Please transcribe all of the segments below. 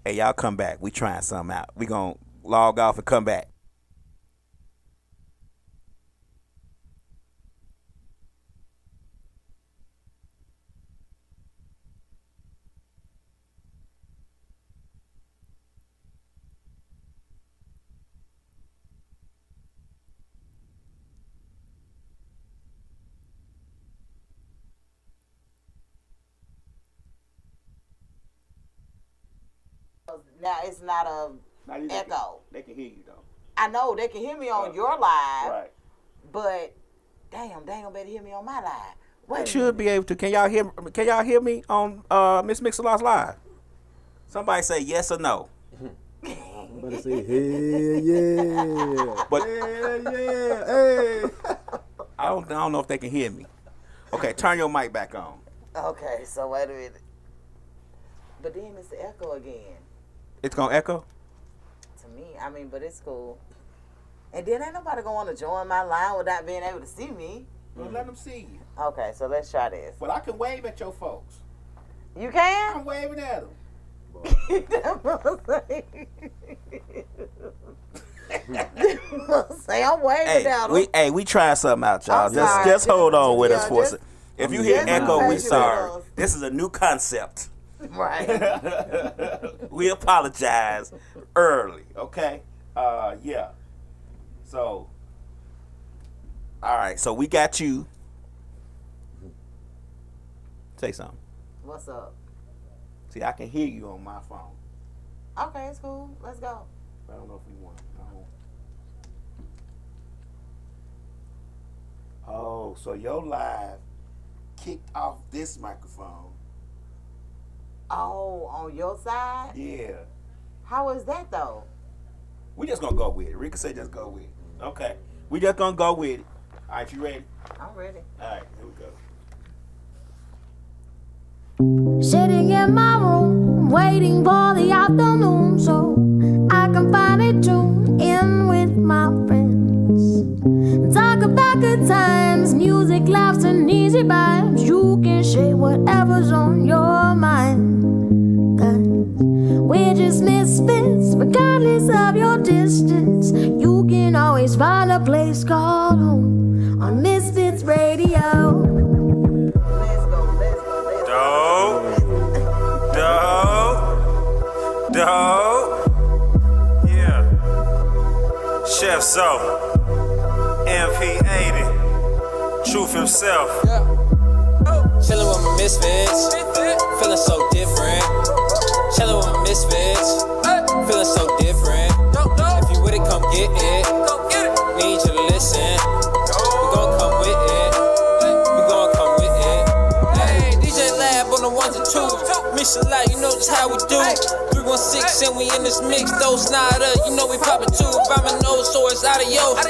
Hey, y'all come back. We trying something out. We gonna log off and come back. Now it's not a echo. They can hear you though. I know they can hear me on your live, Right. but damn, they ain't gonna better hear me on my live. They should be able to. Can y'all hear? Can y'all hear me on Miss Mix-a-Lot's live? Somebody say yes or no. Somebody say hell yeah. But hell yeah. Hey. I don't know if they can hear me. Okay, turn your mic back on. Okay, so wait a minute. But then it's the echo again. It's gonna echo? To me, I mean, but it's cool. And then ain't nobody gonna want to join my line without being able to see me. Well, let them see you. Okay, so let's try this. But I can wave at your folks. You can? I'm waving at them. Say I'm waving at them. We trying something out, y'all. Just hold on with us for a second. If you hear echo, we sorry. This is a new concept. Right. We apologize early, okay? Yeah. So, all right. So we got you. Say something. What's up? See, I can hear you on my phone. Okay, it's cool. Let's go. I don't know if you want. No. Oh, so your live kicked off this microphone. Oh, on your side? Yeah. How is that though? We just gonna go with it. Rika said just go with it. Okay. We just gonna go with it. All right, you ready? I'm ready. All right, here we go. Sitting in my room, waiting for the afternoon so I can finally tune in with my friends. Talk about good times, music, laughs, and easy vibes. You can share whatever's on your mind. 'Cause we're just misfits, regardless of your distance. You can always find a place called home on Misfits Radio. Yeah. Chef Zo, MP80, Truth himself. Chillin' with my misfits, feeling so different. Chillin' with my misfits, feeling so different. If you with it, come get it. Need you to listen. We gon' come with it. We gon' come with it. Hey, DJ Lab on the ones and twos. Mix a lot, you know just how we do. 316 and we in this mix. Those nada, you know we poppin' too. If I'm a nose, so it's adios.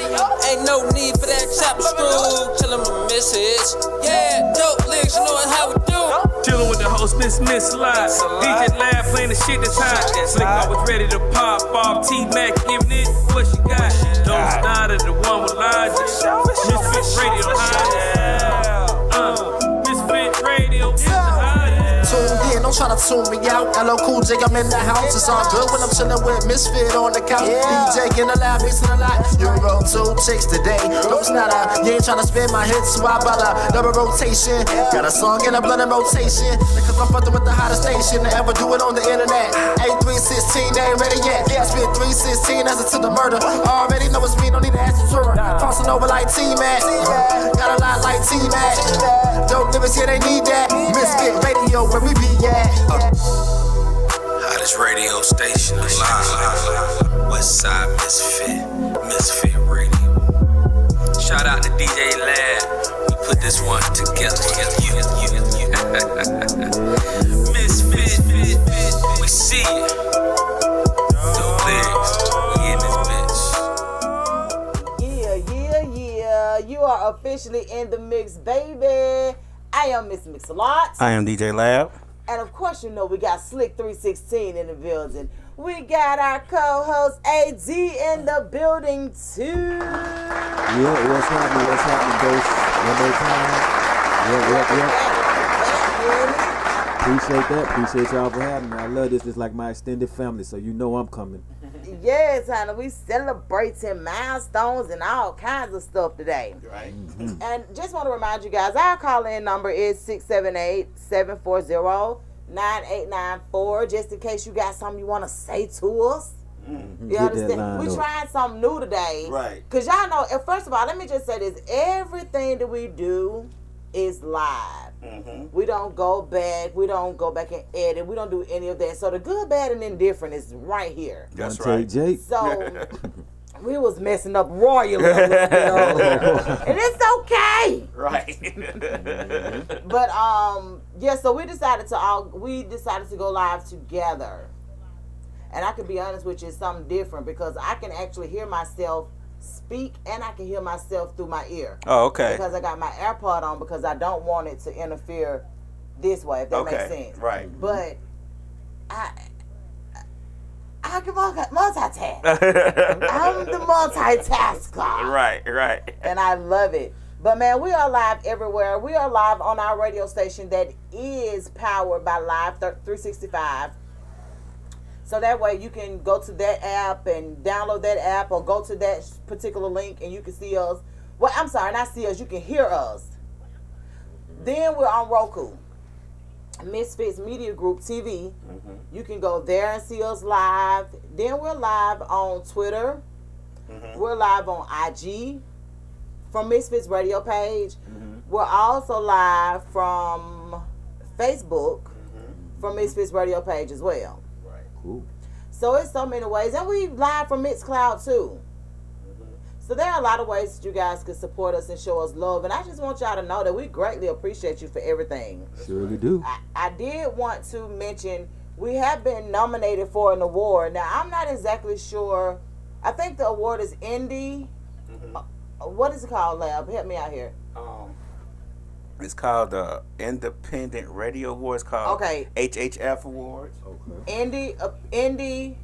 Ain't no need for that chopper screw. Chillin' with my misfits. Yeah, dope licks, you know how we do. Chillin' with the host, Miss Lot. DJ Lab playing the shit that's hot. Slick always ready to pop off. T-Mac giving it what she got. Those nada, the one with logic. Misfits Radio Misfits Radio is the hottest. Tuned in, don't try to tune me out. LL Cool J, I'm in the house. It's all good when I'm chillin' with Misfit on the couch. DJ in the lab, mixing a lot. You roll 2 chicks today. Those not you ain't tryna spin my hits, so I bought a double rotation. Got a song in a blood and rotation. Because I'm fucking with the hottest station to ever do it on the internet. 8316, they ain't ready yet. Spit 316, that's it to the murder. Already know it's me, don't need to ask the tour. Crossing over like T-Mac. Got a lot like T-Mac. Dope lyrics, yeah, they need that. Misfit Radio, where we be at. Hottest radio station alive. Westside Misfit Radio. Shout out to DJ Lad. We put this one together. Misfit, we see it. No lyrics, we in this bitch. Yeah. You are officially in the mix, baby. I am Miss Mix-a-Lot. I am DJ Lab. And of course, you know we got Slick 316 in the building. We got our co-host AD in the building too. Yeah, what's happening, Ghost? One more time. Yeah. Appreciate that. Appreciate y'all for having me. I love this. It's like my extended family, so you know I'm coming. Yes, honey, we celebrating milestones and all kinds of stuff today. Right. And just want to remind you guys, our call-in number is 678-740-9894, just in case you got something you want to say to us. You understand? We trying something new today. Right. Because y'all know, and first of all, let me just say this. Everything that we do is live. We don't go back. We don't go back and edit. We don't do any of that. So the good, bad, and indifferent is right here. That's right. Jake. So we was messing up royally a little bit earlier. And it's okay. Right. But yeah, so we decided to go live together. And I can be honest with you, it's something different because I can actually hear myself speak and I can hear myself through my ear. Oh, okay. Because I got my AirPod on because I don't want it to interfere this way, if that makes sense. Right. But I can multitask. I'm the multitasker. Right. And I love it. But man, we are live everywhere. We are live on our radio station that is powered by Live 365. So that way you can go to that app and download that app or go to that particular link and you can see us. Well, I'm sorry, not see us. You can hear us. Then we're on Roku. Misfits Media Group TV. You can go there and see us live. Then we're live on Twitter. We're live on IG from Misfits radio page. We're also live from Facebook from Misfits radio page as well. Cool. So it's so many ways. And we live from Mixcloud too. So there are a lot of ways that you guys can support us and show us love. And I just want y'all to know that we greatly appreciate you for everything. Surely do. I did want to mention we have been nominated for an award. Now, I'm not exactly sure. I think the award is Indie. What is it called, Lab? Help me out here. It's called the Independent Radio Awards. Called HHF Awards. Indie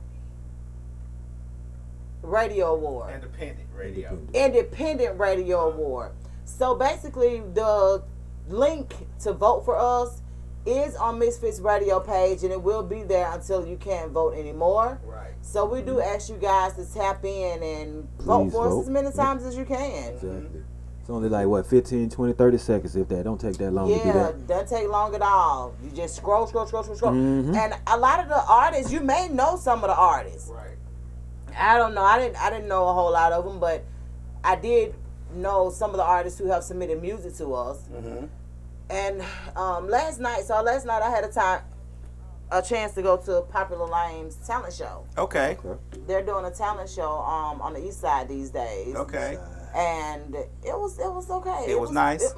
Radio Award. Independent Radio Award. So basically, the link to vote for us is on Misfits Radio page, and it will be there until you can't vote anymore. Right. So we do ask you guys to tap in and vote for us as many times as you can. Exactly. It's only like, 15, 20, 30 seconds if that. Don't take that long to do that. Doesn't take long at all. You just scroll. And a lot of the artists, you may know some of the artists. Right. I don't know. I didn't know a whole lot of them, but I did know some of the artists who have submitted music to us. And last night I had a chance to go to Popular Lane's talent show. Okay. They're doing a talent show on the east side these days. Okay. And it was okay. It was nice.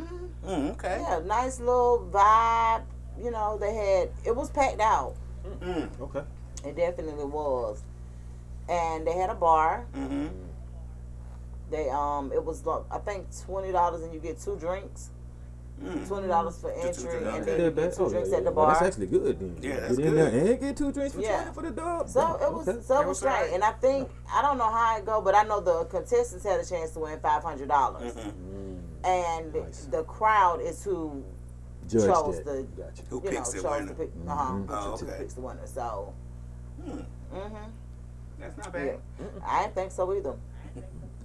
Okay. Yeah, nice little vibe. You know, it was packed out. Okay. It definitely was. And they had a bar. They it was I think $20 and you get 2 drinks. $20 for entry and then you get 2 drinks at the bar. That's actually good then. Yeah, that's get in good. there and get 2 drinks for 20 for the dog. So it was straight. And I think I don't know how it go, but I know the contestants had a chance to win $500. And the crowd is who chose the who picks the winner. Who picks the winner. So that's not bad. I didn't think so either.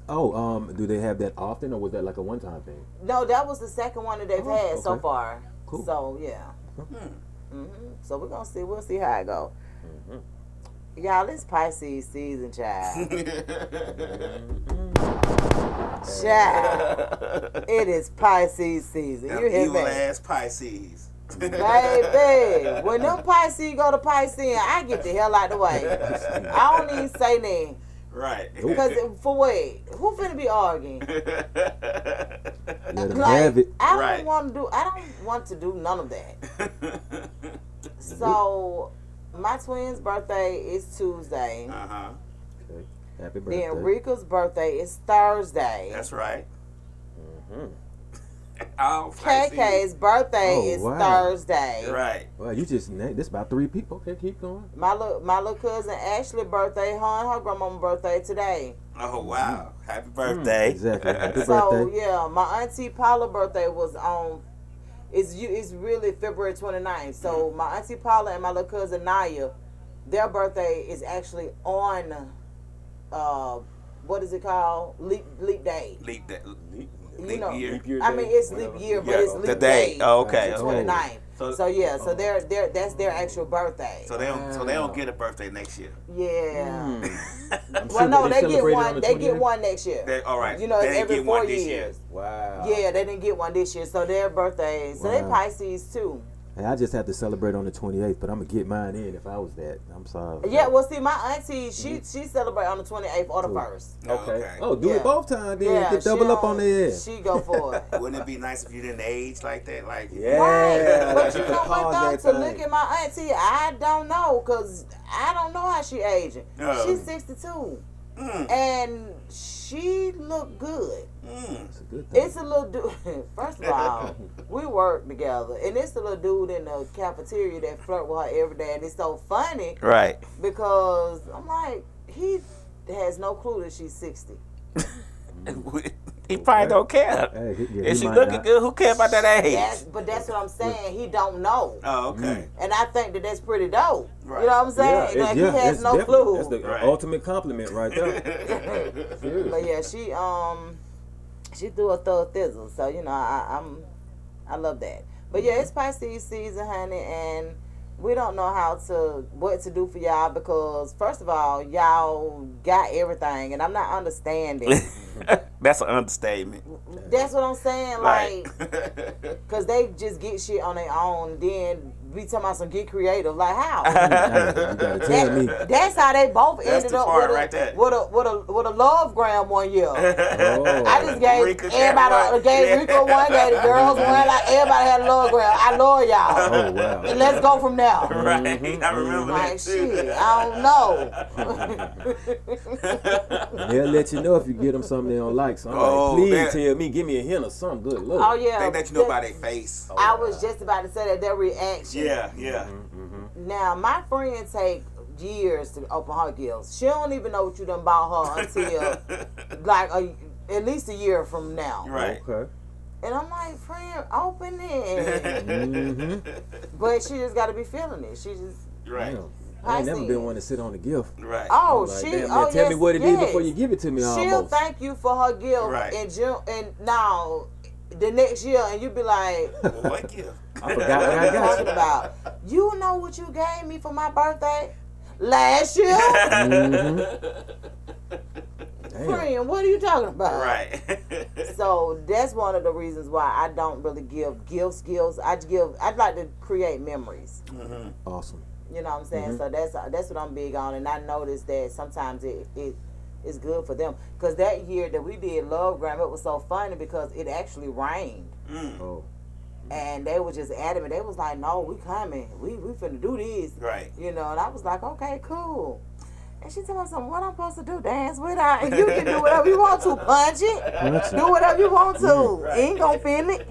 Oh, do they have that often, or was that like a one-time thing? No, that was the second one that they've had so far. Cool. So yeah. So we're gonna see. We'll see how it go. Y'all, it's Pisces season, child. Child, it is Pisces season. You hear me? Evil ass Pisces. Baby, when them Pisces go to Pisces, I get the hell out the way. I don't even say nothing. Right. Because for what? Who finna be arguing? Let them have it. I don't want to do none of that. So my twin's birthday is Tuesday. Okay. Happy birthday. Then Rika's birthday is Thursday. That's right. KK's birthday is Thursday. Right. Well, you just named this about 3 people. Okay, keep going. My little cousin Ashley's birthday, her and her grandmama's birthday today. Oh wow! Happy birthday! Exactly. Happy So birthday. yeah, my auntie Paula's birthday was It's really February 29th. So my auntie Paula and my little cousin Naya, their birthday is actually on what is it called? Leap day. Leap day. You know, year. Leap year I mean day, it's whatever. leap year, but Yeah, it's the leap day. day. Oh, okay. The Oh. 29th. So- So yeah, so that's their actual birthday. So they don't get a birthday next year. Yeah. I'm Well, no, they get celebrate it on one. the They get 28th? one next year. All right. You know, They it's didn't every get 4 one this year. years. Wow. Yeah, they didn't get one this year, so their birthday. So they Wow. Pisces too. Hey, I just have to celebrate on the 28th, but I'm gonna get mine in if I was that. I'm sorry. Yeah, well, see, my auntie, she celebrate on the 28th or the 1st. Okay. Oh, do Yeah. it both times then. Yeah, Get double she up on their ass. She go for it. Wouldn't it be nice if you didn't age like that? Like Yeah. Right. But you could know what, pause though? that To thing. look at my auntie, I don't know, because I don't know how she aging. She's 62. And she look good. That's a good thing. It's a little dude. First of all, we work together, and it's a little dude in the cafeteria that flirt with her every day, and it's so funny right. because I'm like, he has no clue that she's 60. He probably don't care. Hey, yeah, If he she might looking not. good, who care about that age? But that's what I'm saying. He don't know, Oh, okay. and I think that that's pretty dope. Right. You know what I'm saying? it's- Like, he has it's no definitely- clue. That's the Right. ultimate compliment right there. Seriously. But yeah, she threw a thorough thizzle, so you know I love that. But yeah, it's Pisces season, honey, and we don't know what to do for y'all because first of all, y'all got everything, and I'm not understanding. That's an understatement. That's what I'm saying, Right. like, cause they just get shit on their own, then we talking about some get creative, like how? Hey, you gotta tell me. That's how they both That's ended the up part with right there. a love gram one year. Oh. I just gave Rika got everybody, one. gave Rico one, gave the girls one, like everybody had a love gram. I love y'all. Oh, wow. And let's go from there. Right. I remember Like that too. shit, I don't know. They'll let you know if you get them something they don't like. So I'm Oh, like, please that- tell me, give me a hint of something good. Look. Oh yeah. They let you know by their face. I was just about to say that their reaction. Yeah, yeah. Now my friend take years to open her gifts. She don't even know what you done bought her until like at least a year from now. Right. Okay. And I'm like, friend, open it. Mm-hmm. But she just got to be feeling it. She just Right. Damn. I ain't never Pisces. been one to sit on the gift. Right. Oh, Like, she. damn, Oh, man, tell me yes, what it is yes. before you give it to me. She'll Almost. thank you for her gift Right. in June, and now the next year, and you be like, Well, what gift? I forgot what I "What you got. talking about? You know what you gave me for my birthday last year, Mm-hmm. Damn. friend? What are you talking about?" Right. So that's one of the reasons why I don't really give gifts. I'd like to create memories. Awesome. You know what I'm saying? So that's what I'm big on, and I noticed that sometimes it is good for them. Because that year that we did Love Gram, it was so funny because it actually rained, Oh. and they were just adamant. They was like, "No, we coming. We finna do this." Right. You know, and I was like, "Okay, cool." And she told me something. What I'm supposed to do? Dance with her? And you can do whatever you want to. Punch it. Punch it. Do whatever you want to. You ain't gonna feel it.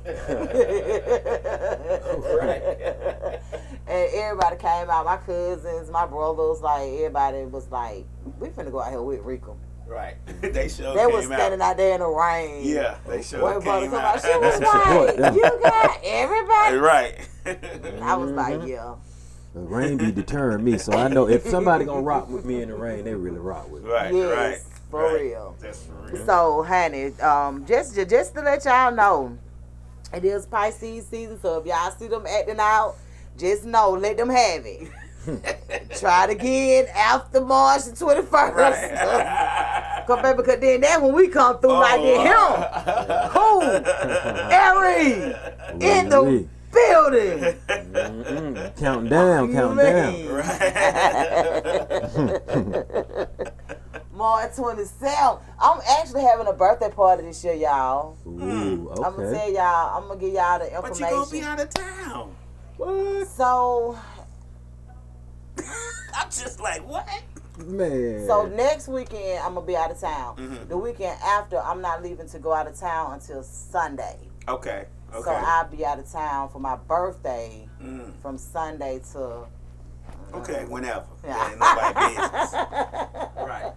And everybody came out. My cousins, my brothers, like everybody was like, "We finna go out here with Rico." Right. They sure They came was standing out there in the rain. Yeah, they sure Boy, brother came come out. out. She was support like, them. "You got everybody." Right. I was like, "Yeah." The rain be deterring me, so I know if somebody gonna rock with me in the rain, they really rock with me. Right, Yes, right. for right. real. That's for real. So, honey, just to let y'all know, it is Pisces season. So if y'all see them acting out, just know, let them have it. Try it again after March the 21st. Right. Cause baby, because then that's when we come through like that. Him, cool, Aries, in the building. Counting down, counting down. March 27th. I'm actually having a birthday party this year, y'all. Ooh, okay. I'm gonna tell y'all. I'm gonna give y'all the But information. you gonna be out of town. What? So I'm just like, what? Man. So next weekend I'm gonna be out of town. The weekend after I'm not leaving to go out of town until Sunday. Okay. Okay. So I'll be out of town for my birthday from Sunday to Okay, whenever. Yeah. Ain't nobody business. Right.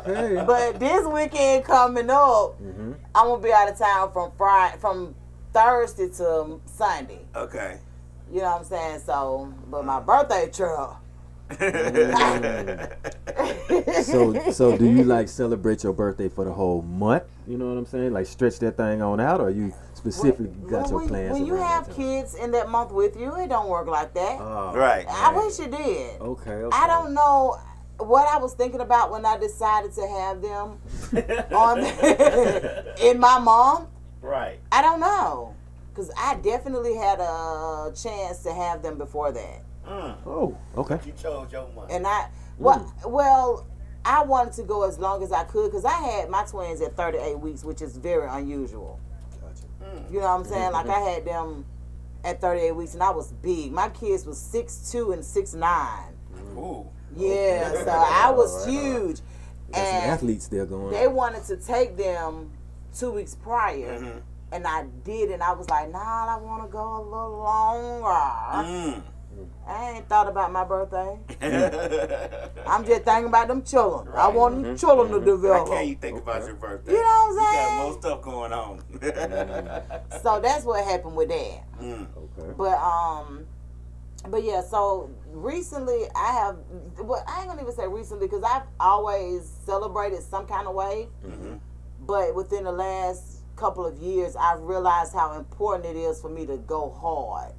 Okay. But this weekend coming up, I'm gonna be out of town from Thursday to Sunday. Okay. You know what I'm saying? So, but my birthday trip. So do you like celebrate your birthday for the whole month? You know what I'm saying? Like stretch that thing on out, or you specifically got your plans? When you around have that time? kids in that month with you, it don't work like that. Right. I wish it did. Okay. I don't know what I was thinking about when I decided to have them on in my month. Right. I don't know, because I definitely had a chance to have them before that. Oh, okay. You chose your month. And well, I wanted to go as long as I could because I had my twins at 38 weeks, which is very unusual. Gotcha. You know what I'm saying? Like I had them at 38 weeks, and I was big. My kids was 6'2" and 6'9". Ooh. Yeah, so I was huge. Got some And athletes there going. they wanted to take them 2 weeks prior. And I did, and I was like, nah, I want to go a little longer. I ain't thought about my birthday. I'm just thinking about them children. I want them children to develop. How can you think about your birthday? You know what I'm You saying? got more stuff going on. So that's what happened with that. Okay. But yeah, so recently I ain't gonna even say recently because I've always celebrated some kind of way. But within the last couple of years, I've realized how important it is for me to go hard.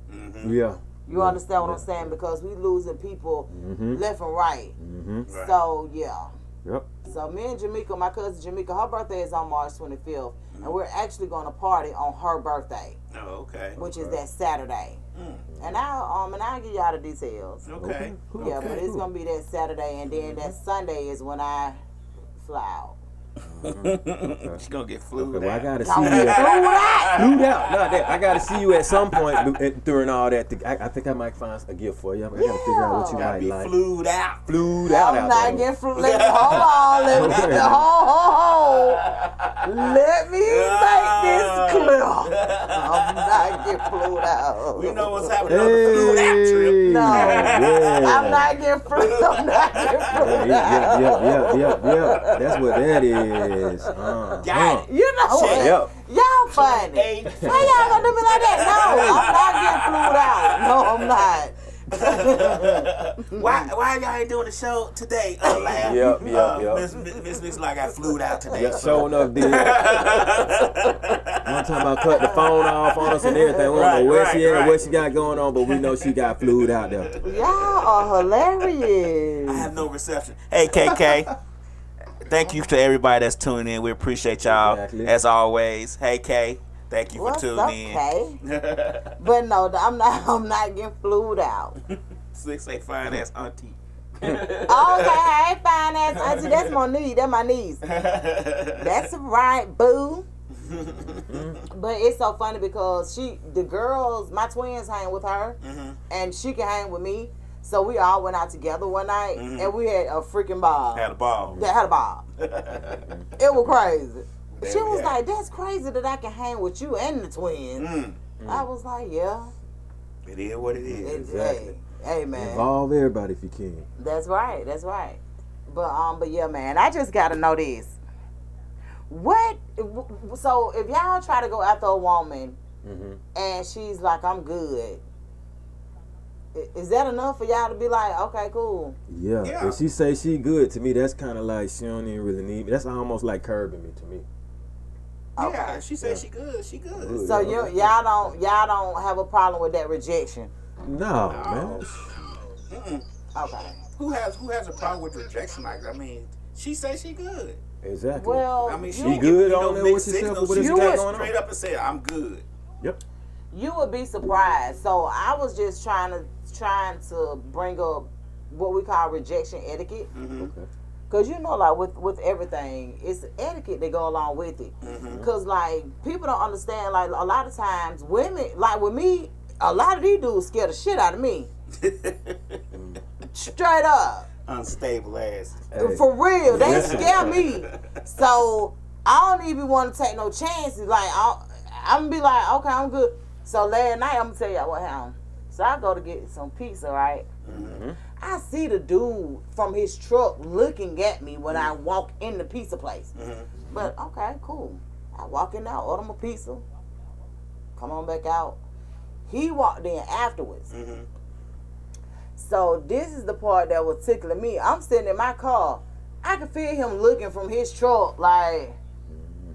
Yeah. You understand what I'm saying? Because we losing people left and right. Right. So yeah. Yep. So me and Jamaica, my cousin Jamaica, her birthday is on March 25th, and we're actually going to party on her birthday, Oh, okay. which is that Saturday. And I'll give y'all the details. Okay. Yeah, but it's gonna be that Saturday, and then that Sunday is when I fly out. She's gonna get flued Well, I out. gotta see you. Flew out. No, I gotta see you at some point during all that. I think I might find a gift for you. I gotta figure out what you Gotta might be like. flued out. Flued out. I'm not getting flew. Hold on, let me get the hold. Let me make this clear. I'm not getting flued out. We know what's happening on the flued out trip. No, Yeah. I'm not getting flued. I'm not getting flued out. Yep. That's what that is. Got it. You know what? Yep. Y'all funny. Why y'all gonna do me like that? No, I'm not getting flued out. No, I'm not. Why y'all ain't doing the show today? Lab? Yep. Miss Mix like I flew out today. Yeah, sure enough, did. I'm talking about cut the phone off on us and everything. We don't know where she at, what she got going on, but we know she got flued out there. Y'all are hilarious. I have no reception. Hey, KK. Thank you to everybody that's tuning in. We appreciate y'all Exactly. as always. Hey, K. Thank you for What's tuning up, in. Kay? But no, I'm not getting flued out. Six ain't fine ass auntie. Okay, hey, fine ass auntie, that's my knee. That's my niece. That's right, boo. But it's so funny because the girls, my twins hang with her, and she can hang with me. So we all went out together one night, and we had a freaking ball. Had a ball. They had a ball. It was crazy. She was like, that's crazy that I can hang with you and the twins. I was like, yeah. It is what it is. Exactly. Hey, man. Involve everybody if you can. That's right. But yeah, man, I just gotta know this. So if y'all try to go after a woman and she's like, I'm good, is that enough for y'all to be like, okay, cool? Yeah. If she say she good, to me, that's kind of like she don't even really need me. That's almost like curbing me to me. Yeah, she said she good. She good. So y'all don't have a problem with that rejection? No, man. Okay. Who has a problem with rejection? Like, I mean, she say she good. Exactly. Well, I mean, she You ain't good giving me on there mixed with yourself signals. or what She you got went going on? straight up and said, I'm good. Yep. you would be surprised. So I was just trying to bring up what we call rejection etiquette. Okay. Cause you know, like with everything, it's etiquette that go along with it. Cause like people don't understand. Like a lot of times, women, like with me, a lot of these dudes scare the shit out of me. Straight up, Unstable ass. Hey. for real, they scare me. So I don't even want to take no chances. Like I'm gonna be like, okay, I'm good. So last night, I'm gonna tell y'all what happened. So I go to get some pizza, right? I see the dude from his truck looking at me when I walk in the pizza place. But okay, cool. I walk in there, order my pizza. come on back out. He walked in afterwards. Mm-hmm. So this is the part that was tickling me. I'm sitting in my car. I can feel him looking from his truck, like.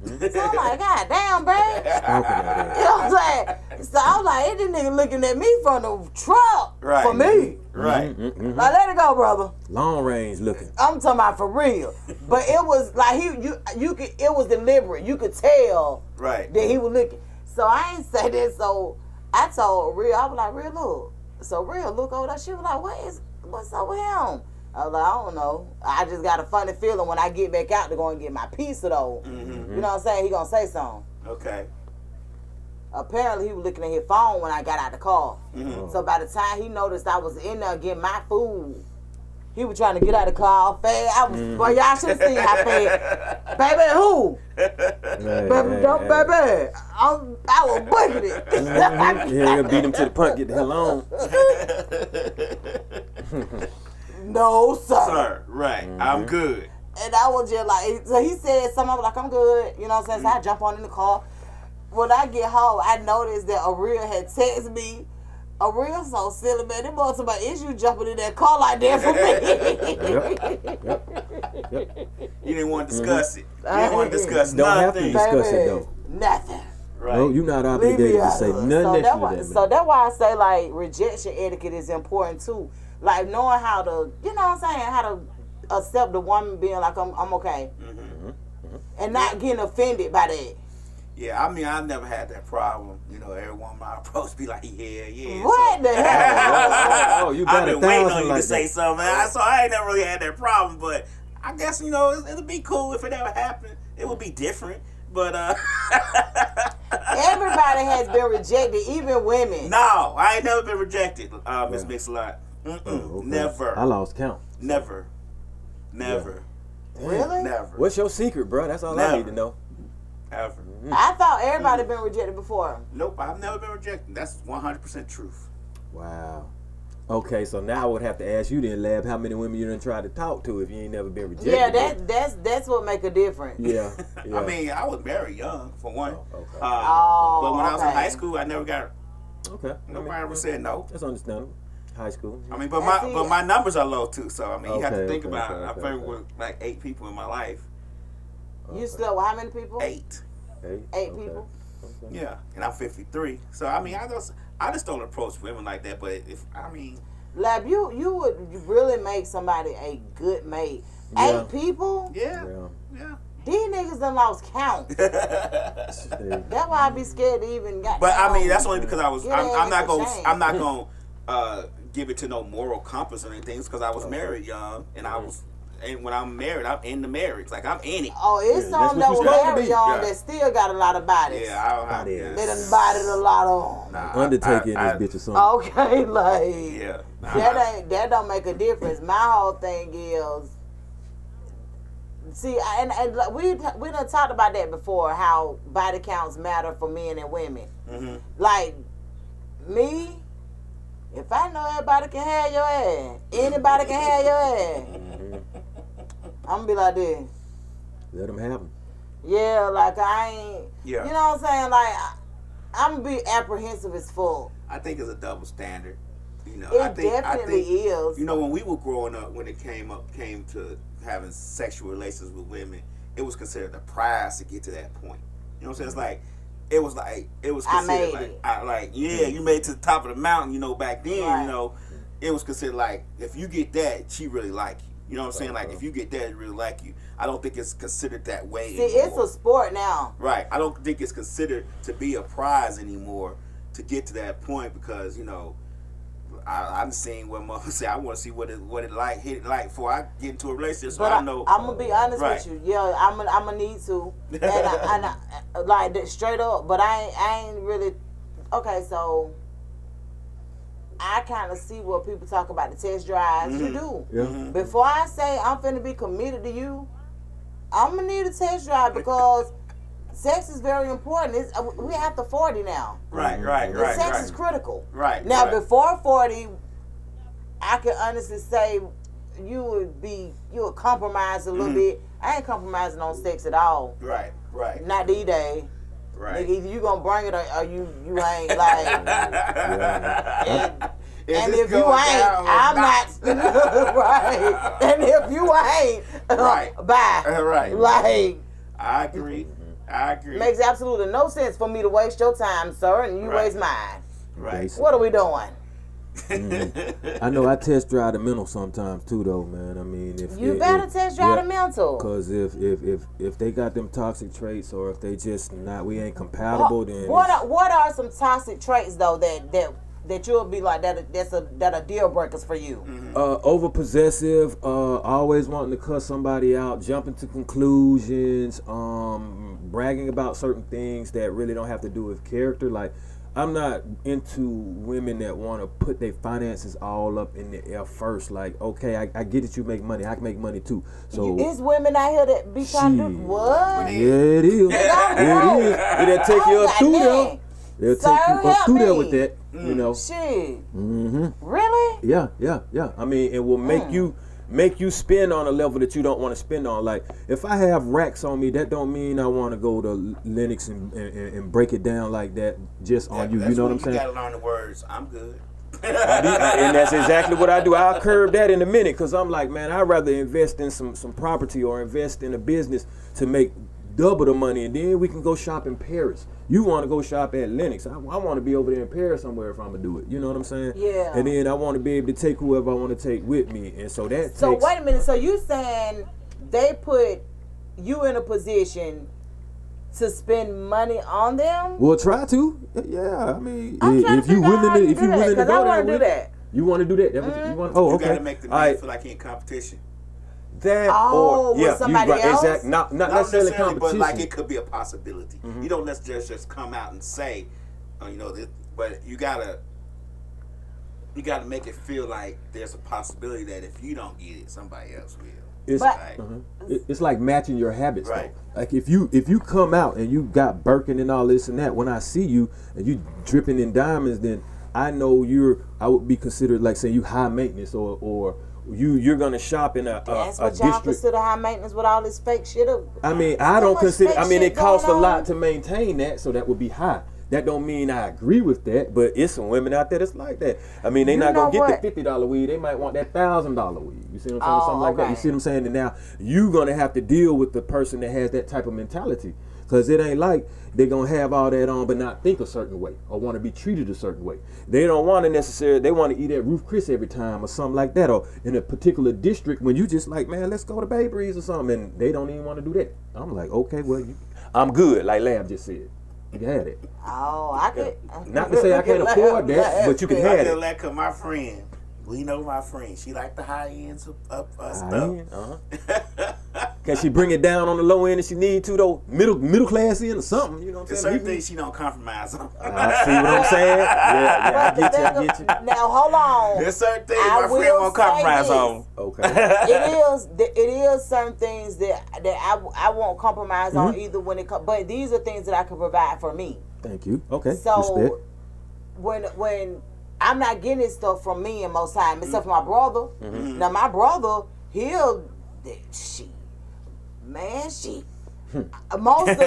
So I'm like, God damn, bro. You know what I'm saying? So I was like, hey, this nigga looking at me from the truck for me. Right. Mm-hmm. Like, let it go, brother. Long range looking. I'm talking about for real. But it was like you could, it was deliberate. You could tell Right. that he was looking. So I ain't say that. So I told Real, I was like, Real, look. So Real look over there. She was like, what's up with him? I was like, I don't know. I just got a funny feeling when I get back out to go and get my pizza though. Mm-hmm. You know what I'm saying? He gonna say something. Okay. Apparently he was looking at his phone when I got out the car. Mm-hmm. So by the time he noticed I was in there getting my food, he was trying to get out of the car fast. I was, boy, y'all should have seen how fast. Baby, who? Baby, don't, baby. I was booking it. Yeah, beat him to the punt, get the hell on. No, sir. Sir, right. I'm good. And I was just like, so he said something, I was like, I'm good. You know what I'm saying? So I jump on in the car. When I get home, I noticed that Aria had texted me. Aria so silly, man. Them boys about, is you jumping in that car like that for me? You didn't want to discuss it. You didn't want to discuss Don't have to nothing. discuss it though. Nothing. Right. No, you're not Leave me obligated to out say of it. nothing So next that's to why, that. so that's why I say like rejection etiquette is important too. Like knowing how to, you know what I'm saying, how to accept the woman being like I'm okay, and not getting offended by that. Yeah, I mean, I've never had that problem. You know, every woman I approach be like, yeah. What the hell? Oh, you I've got been waiting on you like to say something. So I ain't never really had that problem. But I guess, you know, it'll be cool if it ever happened. It would be different. But Everybody has been rejected, even women. no, I ain't never been rejected, Miss Mix-a-Lot. Okay. Never. I lost count. Never. Really? Never. What's your secret, bro? That's all I Never. need to know. Ever. I thought everybody been rejected before. Nope, I've never been rejected. That's 100% truth. Wow. Okay, so now I would have to ask you then, Lab, how many women you done tried to talk to if you ain't never been rejected? Yeah, that's what make a difference. Yeah. I mean, I was very young, for one. Oh, okay. But when I was in okay. high school, I never got, Okay. nobody ever said no. That's understandable. High school. I mean, but my numbers are low too, so I mean, you have to Okay, think okay, about okay, it. I've okay, been with like 8 people in my life. You slept with how many people? 8. Eight people. Okay. Yeah, and I'm 53. So I mean, I just don't approach women like that. But if I mean, Lab, you would really make somebody a good mate. Yeah. 8 people? yeah. These niggas done lost count. That's why I be scared to even get. But I mean, that's only because I was. Get I'm not ass gonna. ashamed. I'm not gonna give it to no moral compass or anything. It's because I was married young, and I was. And when I'm married, I'm in the marriage. Like I'm in it. Oh, it's Yeah, some that's that what were you supposed to married be. young Yeah. that still got a lot of bodies. Yeah, I don't have. Yeah. They done bodied a lot of them. Nah, Undertaker in I- this bitch or something. Okay, like Yeah. Nah, that don't make a difference. My whole thing is, see, and we done talked about that before. How body counts matter for men and women. Mm-hmm. Like me, if I know everybody can have your ass, anybody can have your ass. I'm gonna be like this. Let them have them. Yeah, like I ain't. Yeah. You know what I'm saying? Like I'm gonna be apprehensive as fuck. I think it's a double standard. You know, It I think definitely is. You know, when we were growing up, when it came to having sexual relations with women, it was considered a prize to get to that point. You know what I'm saying? It's like it was I considered made like you made it to the top of the mountain. You know, back then, Right. you know, it was considered like if you get that, she really like you. You know what I'm saying? Like if you get that, she really like you. I don't think it's considered that way See, anymore. it's a sport now. Right. I don't think it's considered to be a prize anymore to get to that point because, you know, I'm seeing what mother say. I want to see what it hit it like before I get into a relationship. So But I know. I'm gonna be honest Right. with you. Yeah, I'm gonna need to, and I like that straight up. But I ain't really. Okay, so I kind of see what people talk about the test drives. You do. Yeah. Before I say I'm finna be committed to you, I'm gonna need a test drive because sex is very important. We after 40 now. Right. The sex is critical. Right. Now, right. before 40, I can honestly say you would compromise a little bit. I ain't compromising on sex at all. Right. Not these days. Right. Nigga, either you gonna bring it or you ain't like. And if you ain't, I'm not. Right. And if you ain't, right. Bye. Right. Like. I agree. I agree. Makes absolutely no sense for me to waste your time, sir, and you waste mine. Right. What are we doing? I know I test drive the mental sometimes too, though, man. I mean, if you better test drive the mental. Because if they got them toxic traits, or if they just not, we ain't compatible, then what are some toxic traits though that you'll be like that are deal breakers for you? Over possessive, always wanting to cuss somebody out, jumping to conclusions, bragging about certain things that really don't have to do with character. Like, I'm not into women that want to put their finances all up in the air first. Like, okay, I get that you make money. I can make money too. So there's women out here that be trying to do what? Yeah, it is. It is. It'll take you up through there. They'll take you up through there with that, you know. Shit. Mm-hmm. Really? Yeah. I mean, it will make you spend on a level that you don't want to spend on. Like, if I have racks on me, that don't mean I want to go to Linux and break it down like that just on you. You know what I'm saying? You gotta learn the words. I'm good. And that's exactly what I do. I'll curb that in a minute, because I'm like, man, I'd rather invest in some property or invest in a business to make double the money, and then we can go shop in Paris. You want to go shop at Linux. I want to be over there in Paris somewhere if I'm going to do it. You know what I'm saying? Yeah. And then I want to be able to take whoever I want to take with me. And so that So takes... wait a minute. So you saying they put you in a position to spend money on them? Well, try to. Yeah, I mean, if you willing to go there, I want to do that. You want to do that? That's what you want? Oh, okay. You got to make the man feel like he in competition. That with somebody else? Exactly. Not necessarily competition, but like it could be a possibility. Mm-hmm. You don't necessarily just come out and say, but you gotta make it feel like there's a possibility that if you don't get it, somebody else will. It's like matching your habits, right? Though. Like if you come out and you got Birkin and all this and that, when I see you and you dripping in diamonds, then I know I would be considered like, say, you high maintenance or you're gonna shop in a That's what district. y'all consider high maintenance with all this fake shit. I mean, I don't consider. I mean, it costs a lot to maintain that, so that would be high. That don't mean I agree with that, but it's some women out there that's like that. I mean, they not gonna get the $50 weed. They might want that $1,000 weed. You see what I'm saying? Something like that. You see what I'm saying? And now you gonna have to deal with the person that has that type of mentality. Because it ain't like they're going to have all that on but not think a certain way or want to be treated a certain way. They don't want to necessarily, they want to eat at Ruth Chris every time or something like that, or in a particular district when you just like, man, let's go to Bay Breeze or something, and they don't even want to do that. I'm like, okay, well, I'm good, like Lab just said. You can have it. Oh, I could. Not to say I can't afford that, but you can have it. Like my friend. We know my friend. She like the high ends of stuff. Can she bring it down on the low end if she need to, though? Middle class end or something, you know what I'm saying? Certain things she don't compromise on. I see what I'm saying? Yeah, I get you. Now, hold on. There's certain things my friend won't compromise on. Okay. It is certain things that I won't compromise on either when it comes, but these are things that I can provide for me. Thank you. Okay. So, when I'm not getting this stuff from me and most time, except for my brother. Mm-hmm. Now my brother, most of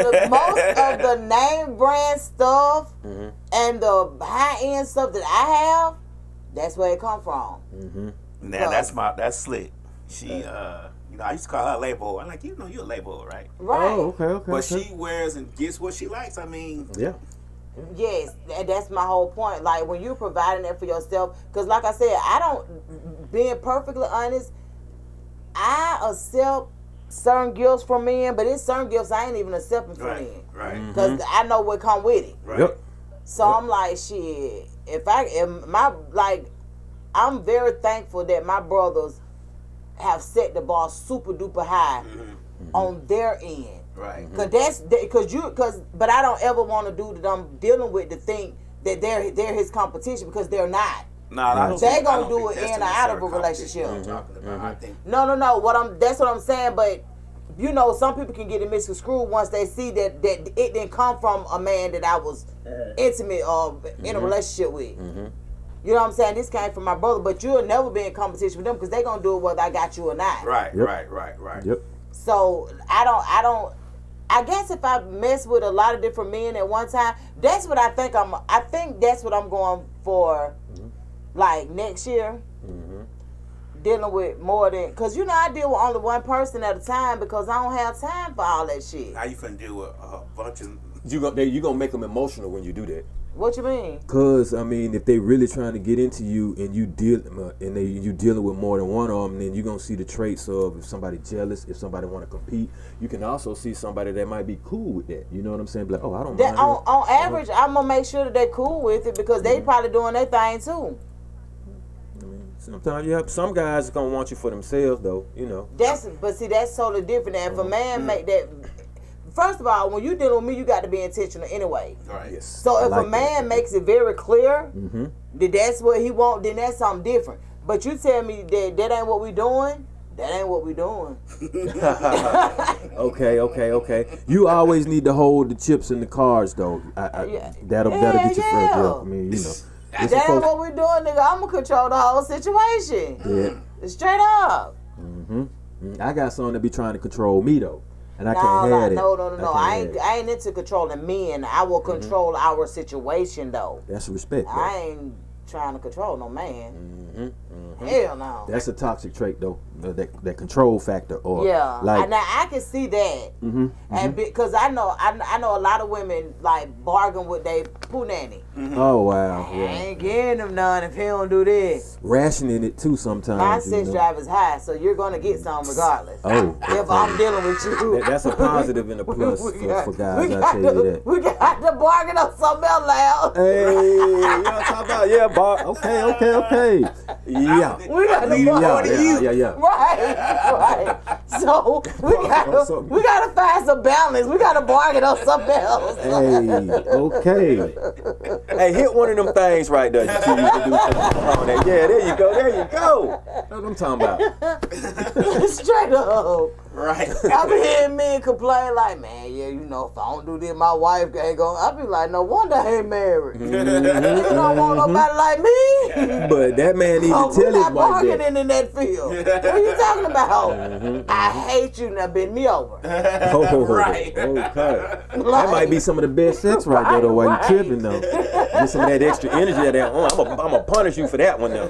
the name brand stuff and the high end stuff that I have, that's where it come from. Mm-hmm. Now that's slick. She I used to call her a label. I'm like, you're a label, right? Right. Oh, okay. But she wears and gets what she likes. I mean, yeah. Yes, and that's my whole point. Like, when you're providing that for yourself, because like I said, being perfectly honest, I accept certain gifts from men, but it's certain gifts I ain't even accepting from men. Right. Because I know what come with it. Right. Yep. So I'm like, shit, I'm very thankful that my brothers have set the bar super duper high on their end. Right. But I don't ever want to do that I'm dealing with to think that they're his competition, because they're not. No, they gonna do it in or out of a relationship. I think. No. That's what I'm saying. But some people can get it misconstrued once they see that it didn't come from a man that I was intimate or in a relationship with. Mm-hmm. You know what I'm saying? This came from my brother, but you'll never be in competition with them, because they gonna do it whether I got you or not. Right. Yep. Right. Yep. So I I guess if I mess with a lot of different men at one time, that's what I think that's what I'm going for, like next year. Dealing with more than, because I deal with only one person at a time because I don't have time for all that shit. How you finna deal with a bunch of... You gonna make them emotional when you do that. What you mean? Cause I mean, if they really trying to get into you and you dealing with more than one of them, then you gonna see the traits of if somebody jealous, if somebody want to compete. You can also see somebody that might be cool with that. You know what I'm saying? Like, oh, I don't mind. On average, I'm gonna make sure that they're cool with it because they probably doing their thing too. Sometimes, yeah, some guys gonna want you for themselves, though. That's totally different. And if a man make that, first of all, when you dealing with me, you got to be intentional anyway. Right. Yes. So if a man makes it very clear that that's what he want, then that's something different. But you tell me that ain't what we doing. That ain't what we doing. Okay. You always need to hold the chips in the cards, though. That'll get you further. Yeah. I mean, That ain't what we doing, nigga. I'm gonna control the whole situation. Yeah. Straight up. I got someone that be trying to control me though, and I can't have it. No. I ain't into controlling men. I will control our situation though. That's respect. Though. I ain't trying to control no man. Hell no. That's a toxic trait though. That control factor. Or now like, I can see that, and because I know a lot of women like bargain with their poo nanny. Oh wow. I ain't getting him none if he don't do this. Rationing it too sometimes. My sex drive is high, so you're gonna get some regardless. Oh. If I'm dealing with you. That's a positive and a plus for guys. I tell you that. We got to bargain on something else loud. Hey, y'all talk about bar. Okay. Yeah. We got to bargain. Yeah. Right. So we gotta find some balance. We gotta bargain on something else. Hey, okay. Hey, hit one of them things right there. You used to do on that. Yeah, there you go. That's what I'm talking about. Straight up. Right. I be hearing men complain like, man, if I don't do this, my wife ain't going. I be like, no wonder I ain't married. You don't want nobody like me. But that man need to tell his wife that. We're not bargaining in that field. What are you talking about? I hate you. Now bend me over. Right. Okay. That might be some of the best sex right there, though, while you tripping, though. Get some of that extra energy out there. I'm going to punish you for that one, though.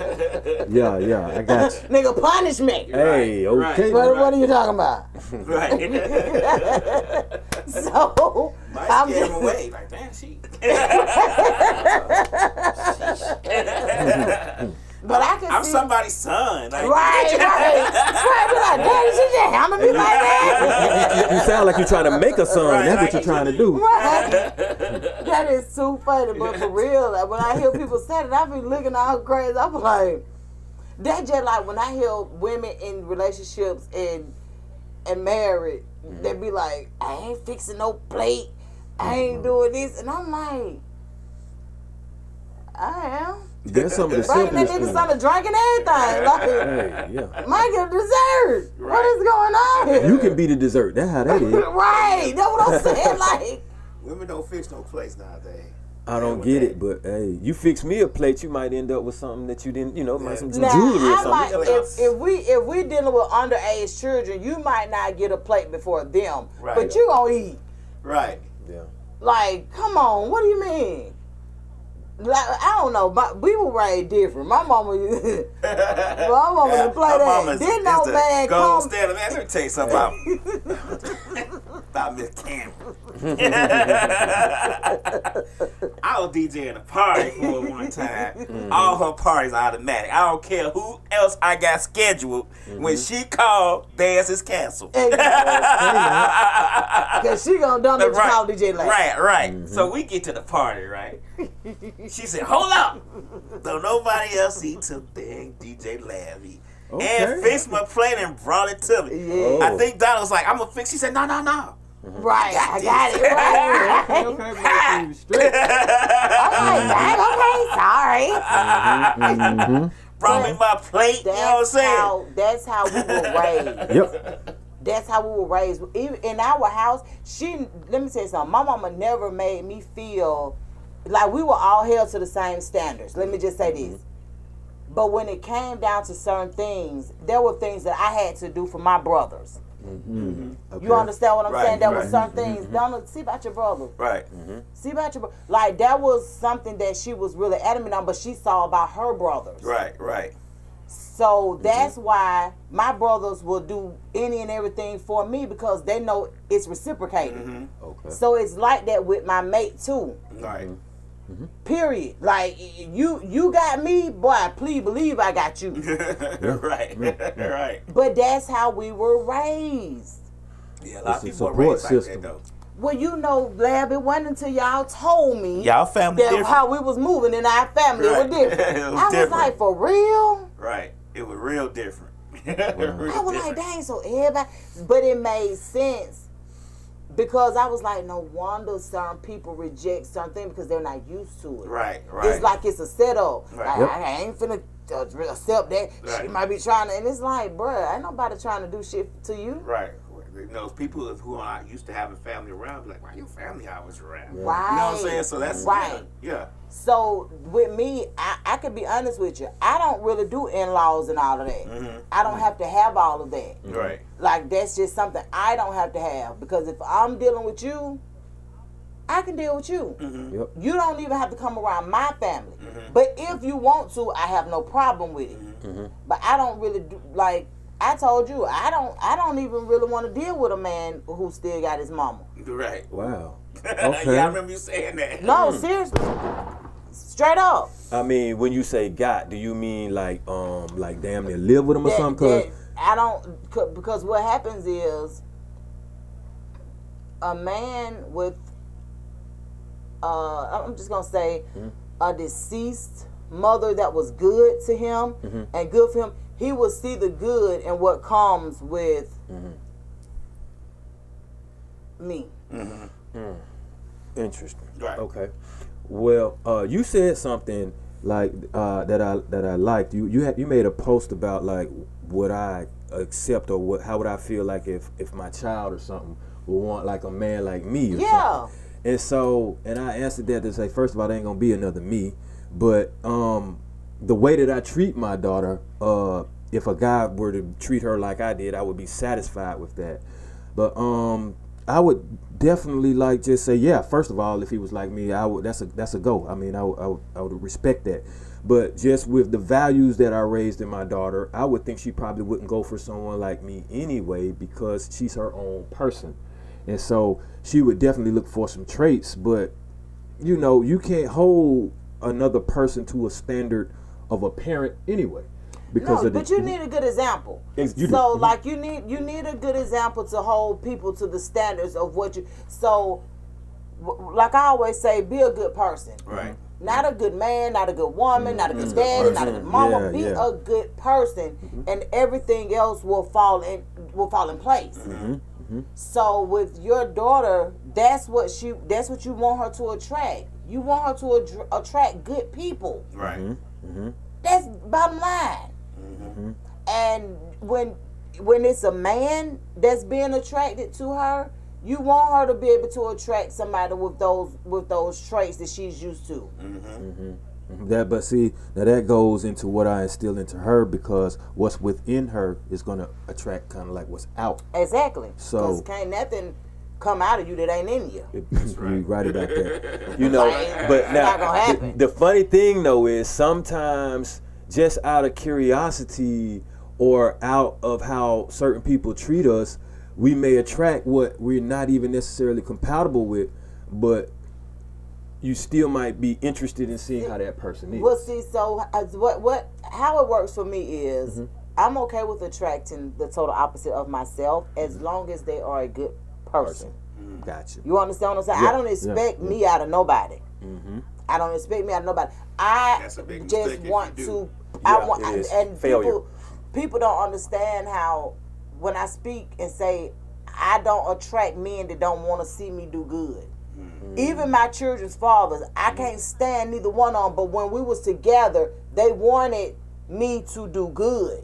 Yeah, I got you. Nigga, punish me. Hey, okay. What are you talking about? Right. So, I'm getting away. Like, damn, she. But I can I'm see somebody's son. Like, right. Be like, damn, she just handled me like that. You sound like you're trying to make a son. Right, That's what you're trying to do. Right. That is too funny. But for real, like, when I hear people say that, I be looking all crazy. I be like, that just like when I hear women in relationships and married, they be like, I ain't fixing no plate. I ain't doing this. And I'm like, I am. That's some of the Bringing that simplest nigga things. some to drink and everything. Like, Hey, yeah. might get a dessert. Right. What is going on here? You can be the dessert. That's how that is. Right. That's what I'm saying. Like, women don't fix no plates nowadays. I don't get it, but hey, you fix me a plate, you might end up with something that you didn't, like some now, jewelry or I might, something. if we dealing with underage children, you might not get a plate before them, Right. but you gonna eat. Right. Yeah. Like, come on, what do you mean? Like, I don't know, but we were raised different. My mama didn't play that. Didn't no man come. Standard. Man, let me tell you something about Miss Campbell. I was DJing a party for her one time. All her parties are automatic. I don't care who else I got scheduled. When she called, theirs is canceled. Because she gonna done what you call DJ Lab. Right. So we get to the party, right? She said, hold up. Don't nobody else eat till dang DJ Lab eat. Okay. And fixed my plate and brought it to me. Yeah. I think Donna was like, I'm gonna fix. She said, no. Right, I got it. Right. I'm like, dang, okay, sorry. Brought me my plate. You know what I'm saying? That's how we were raised. Yep. That's how we were raised. Even in our house, let me tell you something. My mama never made me feel like we were all held to the same standards. Let me just say this. But when it came down to certain things, there were things that I had to do for my brothers. You understand what I'm saying? There right. was certain things. Don't see about your brother. Right. See about your brother. Like, that was something that she was really adamant on, but she saw about her brothers. Right. Right. So that's why my brothers will do any and everything for me, because they know it's reciprocated. Okay. So it's like that with my mate too. Right. Period. Like, you got me, boy, please believe I got you. Right. Right. But that's how we were raised. Yeah, a lot of It's a people are support raised like system. that, though. Well, you know, Lab, it wasn't until y'all told me Y'all family that different. how we was moving in our family. Right. It was different. It was I was different. like, for real? Right. It was real different. Real I was like, different. dang, so everybody. But it made sense, because I was like, no wonder some people reject something because they're not used to it. Right. Right. It's like it's a setup. Right. Like, Yep. I ain't finna accept that. Right. She might be trying to, and it's like, bruh, ain't nobody trying to do shit to you. Right. You know, people who are not used to having family around be like, why your family always around? Right. You know what I'm saying? So that's Right. Yeah. So with me, I can be honest with you. I don't really do in-laws and all of that. I don't have to have all of that. Right. Like, that's just something I don't have to have, because if I'm dealing with you, I can deal with you. Yep. You don't even have to come around my family. But if you want to, I have no problem with it. But I don't really do, like I told you, I don't even really want to deal with a man who still got his mama. Right. Wow. Yeah, Okay. I remember you saying that. No, seriously. Straight up. I mean, when you say got, do you mean like damn near live with him or something? Cause I don't, because what happens is a man with I'm just gonna say a deceased mother that was good to him and good for him, he will see the good in what comes with me. interesting. Right. Okay. Well, you said something like that I liked. You made a post about like would I accept or how would I feel like if my child or something would want like a man like me or something. And so, and I answered that to say, first of all, there ain't gonna be another me, but the way that I treat my daughter, if a guy were to treat her like I did, I would be satisfied with that. But I would definitely like just say, yeah. First of all, if he was like me, I would. That's a go. I mean, I would respect that. But just with the values that I raised in my daughter, I would think she probably wouldn't go for someone like me anyway, because she's her own person. And so she would definitely look for some traits, but you know, you can't hold another person to a standard of a parent anyway. Because no, but you need a good example. You like you need a good example to hold people to the standards of what you. So, like I always say, be a good person. Right. Not a good man, not a good woman, not a good daddy, not a good mama. Be a good person, and everything else will fall in place. So with your daughter, that's what you want her to attract. You want her to attract good people. Right. That's bottom line. And when it's a man that's being attracted to her, you want her to be able to attract somebody with those traits that she's used to. But see, now that goes into what I instill into her, because what's within her is going to attract kind of like what's out. Exactly. So because can't nothing come out of you that ain't in you. You're right about that. You know, but It's not gonna now happen. the funny thing though is sometimes just out of curiosity or out of how certain people treat us, we may attract what we're not even necessarily compatible with, but you still might be interested in seeing how that person is. Well, see, so how it works for me is I'm okay with attracting the total opposite of myself as long as they are a good person. Gotcha. You understand what I'm saying? Yeah, I don't expect me out of nobody. I don't expect me out of nobody. I That's a big just mistake if want you to. do. Yeah, want, it is. and Failure. people don't understand how when I speak and say I don't attract men that don't want to see me do good. Even my children's fathers, I can't stand neither one of them. But when we was together, they wanted me to do good.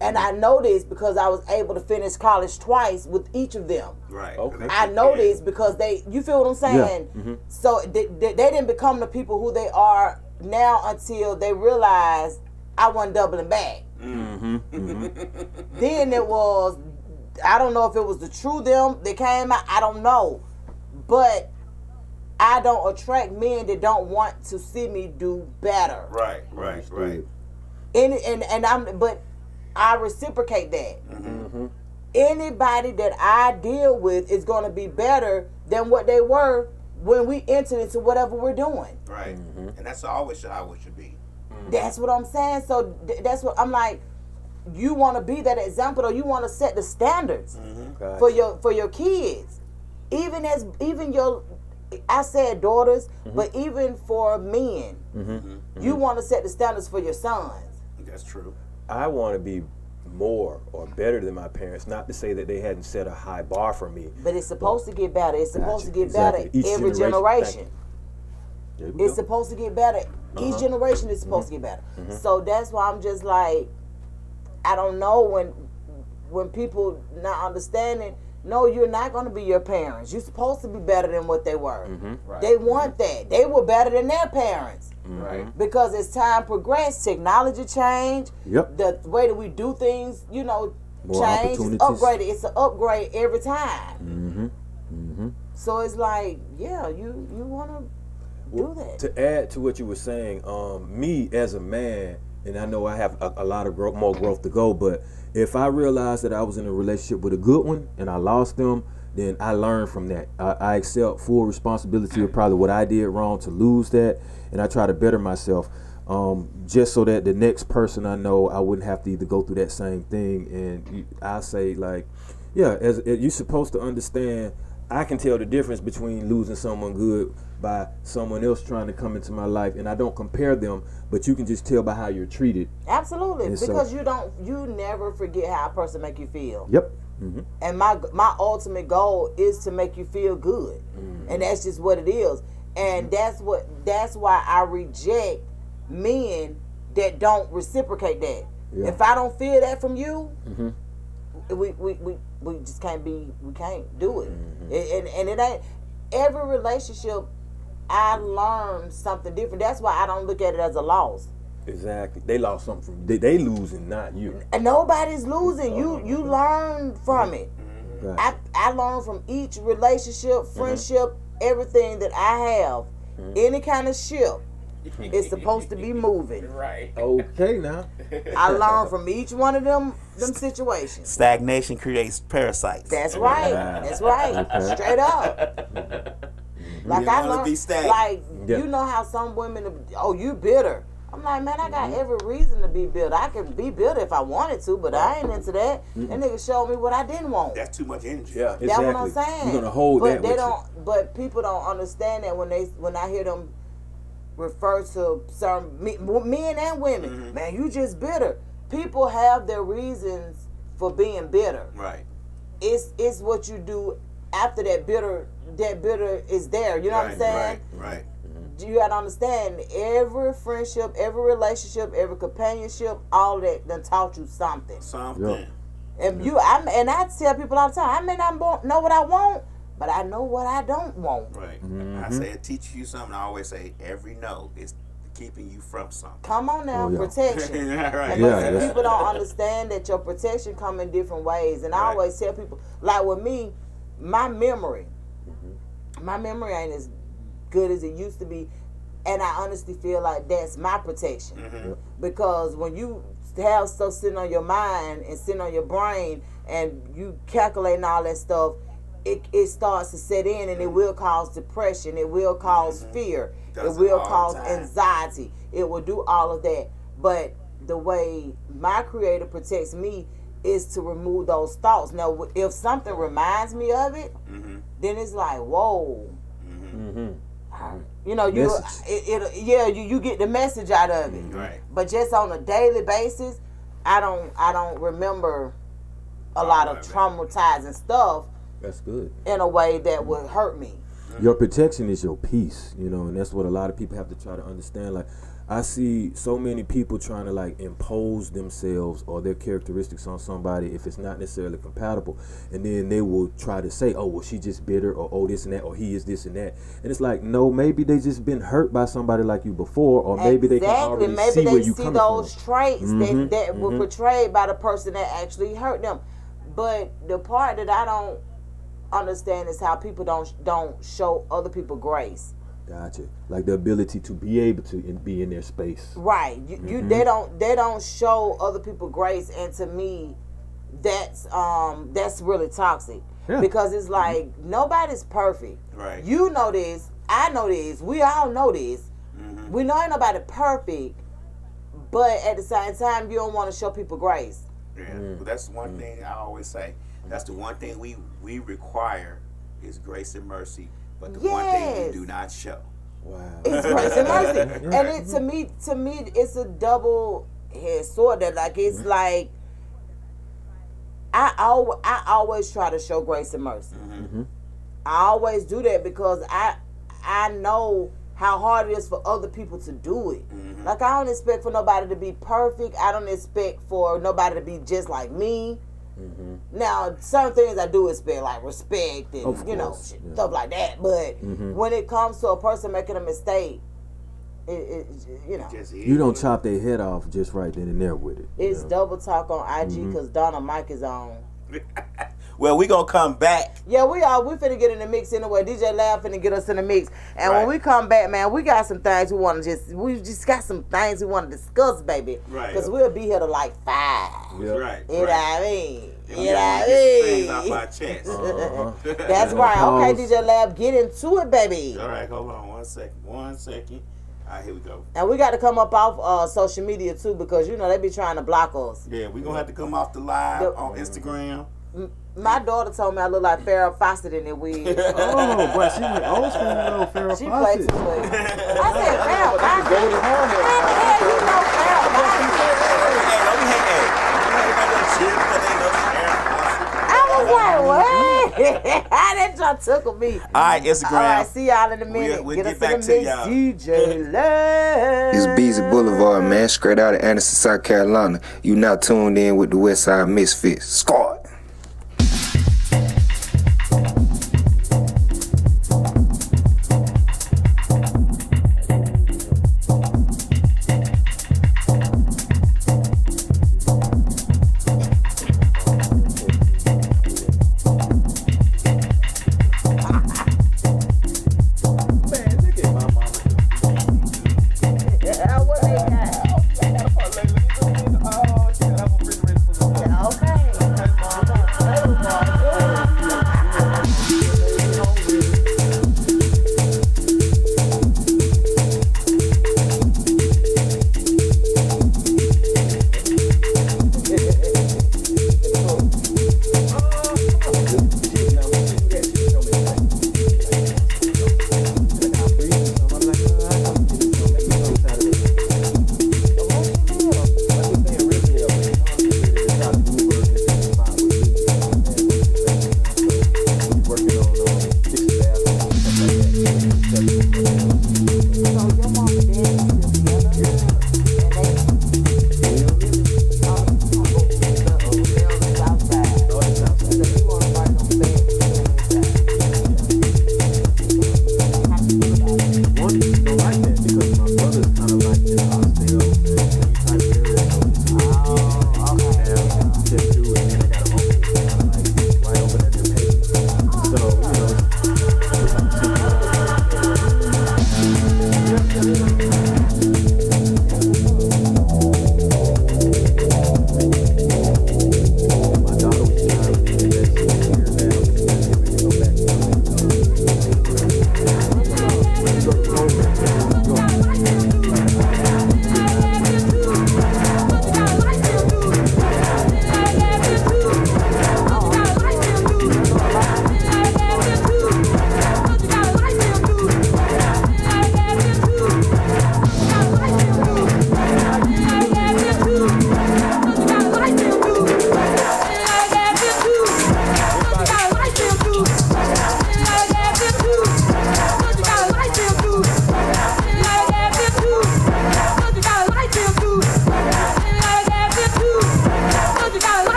And I know this because I was able to finish college twice with each of them. Right. Okay. I know this because you feel what I'm saying? So they didn't become the people who they are now until they realized I wasn't doubling back. Then it was I don't know if it was the true them that came out. I don't know, but I don't attract men that don't want to see me do better. Right. But I reciprocate that. Mm-hmm. Anybody that I deal with is going to be better than what they were when we entered into whatever we're doing. Right. And that's always how it should be. That's what I'm saying. So that's what I'm like. You want to be that example, or you want to set the standards for your kids, even your. I said daughters, but even for men, you want to set the standards for your sons. That's true. I want to be more or better than my parents. Not to say that they hadn't set a high bar for me, but it's supposed to get better. It's supposed to get exactly. better Each every generation. It's supposed to get better. Each generation is supposed to get better. So that's why I'm just like, I don't know when people not understanding. No, you're not going to be your parents. You're supposed to be better than what they were. Right. They want that. They were better than their parents. Right. Because as time progressed, technology changed. Yep. The way that we do things, more change. It's upgraded. It's an upgrade every time. So it's like, yeah, you want to do that. To add to what you were saying, me as a man, and I know I have a lot of more growth to go, but if I realized that I was in a relationship with a good one and I lost them, then I learned from that. I accept full responsibility of probably what I did wrong to lose that, and I try to better myself, just so that the next person I know, I wouldn't have to either go through that same thing. And I say, like, yeah, as you're supposed to understand, I can tell the difference between losing someone good by someone else trying to come into my life, and I don't compare them, but you can just tell by how you're treated. Absolutely, and because you never forget how a person make you feel. Yep. And my ultimate goal is to make you feel good, and that's just what it is. And that's why I reject men that don't reciprocate that. Yeah. If I don't feel that from you, we just can't be. We can't do it. And it ain't every relationship. I learned something different. That's why I don't look at it as a loss. Exactly. They lost something from they losing, not you. And nobody's losing. You learn from it. Right. I learn from each relationship, friendship, everything that I have. Any kind of ship is supposed to be moving. Right. Okay now. I learn from each one of them situations. Stagnation creates parasites. That's right. That's right. Okay. Straight up. Like I learned, you know how some women, you bitter. I'm like, man, I got every reason to be bitter. I can be bitter if I wanted to, but I ain't into that. That nigga showed me what I didn't want. That's too much energy. Yeah, exactly. That's what I'm saying. You're gonna hold that. But people don't understand that when I hear them refer to some men and women, man, you just bitter. People have their reasons for being bitter. Right. It's what you do after that bitter is there. You know what I'm saying? Right. You gotta understand, every friendship, every relationship, every companionship, all that done taught you something. Yep. And I tell people all the time, I may not know what I want, but I know what I don't want. Right. I say it teaches you something. I always say every no is keeping you from something. Come on now, protection. Right. And people don't understand that your protection come in different ways. And I always tell people, like with me, my memory ain't as good as it used to be, and I honestly feel like that's my protection. Because when you have stuff sitting on your mind and sitting on your brain, and you calculating all that stuff, it starts to set in, and it will cause depression, it will cause fear, it will cause anxiety, it will do all of that. But the way my Creator protects me is to remove those thoughts. Now, if something reminds me of it, then it's like, whoa. You know, you get the message out of it. Right. But just on a daily basis, I don't remember a lot of traumatizing stuff. That's good. In a way that would hurt me. Your protection is your peace, and that's what a lot of people have to try to understand. Like, I see so many people trying to like impose themselves or their characteristics on somebody if it's not necessarily compatible, and then they will try to say, oh, well, she just bitter, or oh, this and that, or he is this and that. And it's like, no, maybe they just been hurt by somebody like you before, or maybe they can already see where you coming from. Those traits that were portrayed by the person that actually hurt them. But the part that I don't understand is how people don't show other people grace. Gotcha. Like the ability to be able to be in their space. Right. They don't show other people grace, and to me, that's really toxic. Yeah. Because it's like nobody's perfect. Right. You know this. I know this. We all know this. Mm-hmm. We know ain't nobody perfect, but at the same time, you don't want to show people grace. Yeah. But that's one thing I always say. That's the one thing we require is grace and mercy. But the one thing we do not show. Wow. It's grace and mercy. And it to me it's a double-edged sword that like it's like I always try to show grace and mercy. Mm-hmm. I always do that because I know how hard it is for other people to do it. Mm-hmm. Like I don't expect for nobody to be perfect. I don't expect for nobody to be just like me. Mm-hmm. Now, certain things I do expect, like respect and stuff like that. But when it comes to a person making a mistake, you don't chop their head off just right then and there with it. It's double talk on IG because Donna Mike is on. Well, we gonna come back. Yeah, we finna get in the mix anyway. DJ Lab finna get us in the mix, and when we come back, man, we got some things we just got some things we want to discuss, baby. Right. Because we'll be here to like 5. Yep. Right. You know what I mean? You know what I mean? Things off our chest. That's right. Okay, DJ Lab, get into it, baby. All right, hold on 1 second. 1 second. All right, here we go. And we got to come up off social media too because they be trying to block us. Yeah, we gonna have to come off the live on Instagram. My daughter told me I look like Farrah Fawcett in that wig. Oh, boy, she went old school little Farrah Fawcett. She played too much. I said Farrah Fawcett. How the hell you know Farrah Fawcett? I was like, what? How that y'all tickle me? All right, Instagram. All right, see y'all in a minute. We'll get get us back in the to mix, y'all. DJ Love. It's Beezy Boulevard, man, straight out of Anderson, South Carolina. You now tuned in with the Westside Misfits. Squad. Okay.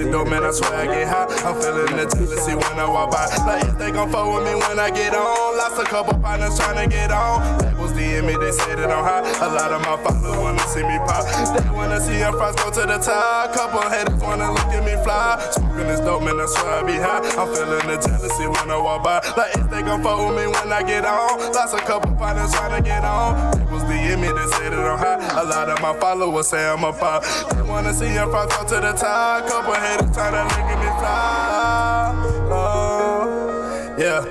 this dope, man, I swear I get high. I'm feeling the jealousy when I walk by. Like, if they gon' fuck with me when I get on. Lost a couple partners tryna get on. Labels DM me, they say that I'm high. A lot of my followers wanna see me pop. They wanna see them fries go to the top. Couple haters wanna look at me fly. Smoking this dope, man, I swear I be high. I'm feeling the jealousy when I walk by. Like, if they gon' fuck with me when I get on. Lost a couple partners tryna get on. Labels DM me, they say that I'm high. A lot of my followers say I'm a pop. They wanna see them fries go to the top. Couple haters tryna look at me fly. Oh, yeah.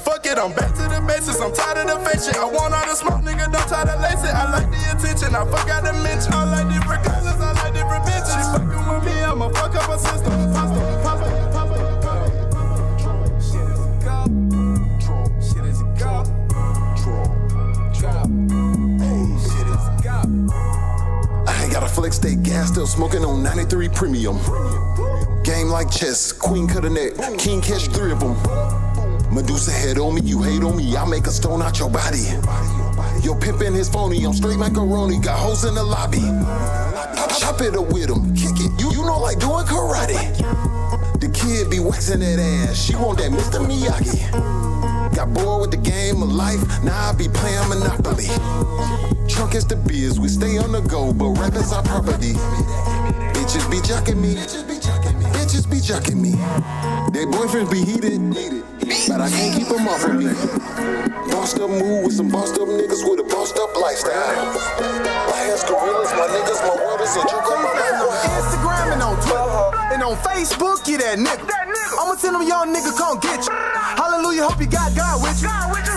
Fuck it, I'm back to the basics. I'm tired of the fake shit. I want all the smoke, nigga. Don't try to lace it. I like the attention. I forgot to mention. I like different colors. I like different bitches. She fucking with me. I'ma fuck up her system. Shit is a go. Shit is a go. Shit is a go. I ain't got a flex state gas, still smoking on 93 premium. Game like chess, queen cut a neck, king catch 3 of them. Medusa head on me, you hate on me, I make a stone out your body. Yo, pimpin' his phony, I'm straight macaroni, got hoes in the lobby. Chop it up with him, kick it, you know like doing karate. The kid be waxing that ass, she want that Mr. Miyagi. Got bored with the game of life, now I be playing Monopoly. Trunk is the biz, we stay on the go, but rap is our property. Bitches be jocking me, bitches be jocking me. Their boyfriends be heated, but I can't keep them off of me. Bossed up move with some bossed up niggas with a bossed up lifestyle. My hands gorillas, my niggas, my world is a joke on my Instagram and on Twitter and on Facebook, get that nigga. I'ma tell them young nigga come get you. Hallelujah, hope you got God with you.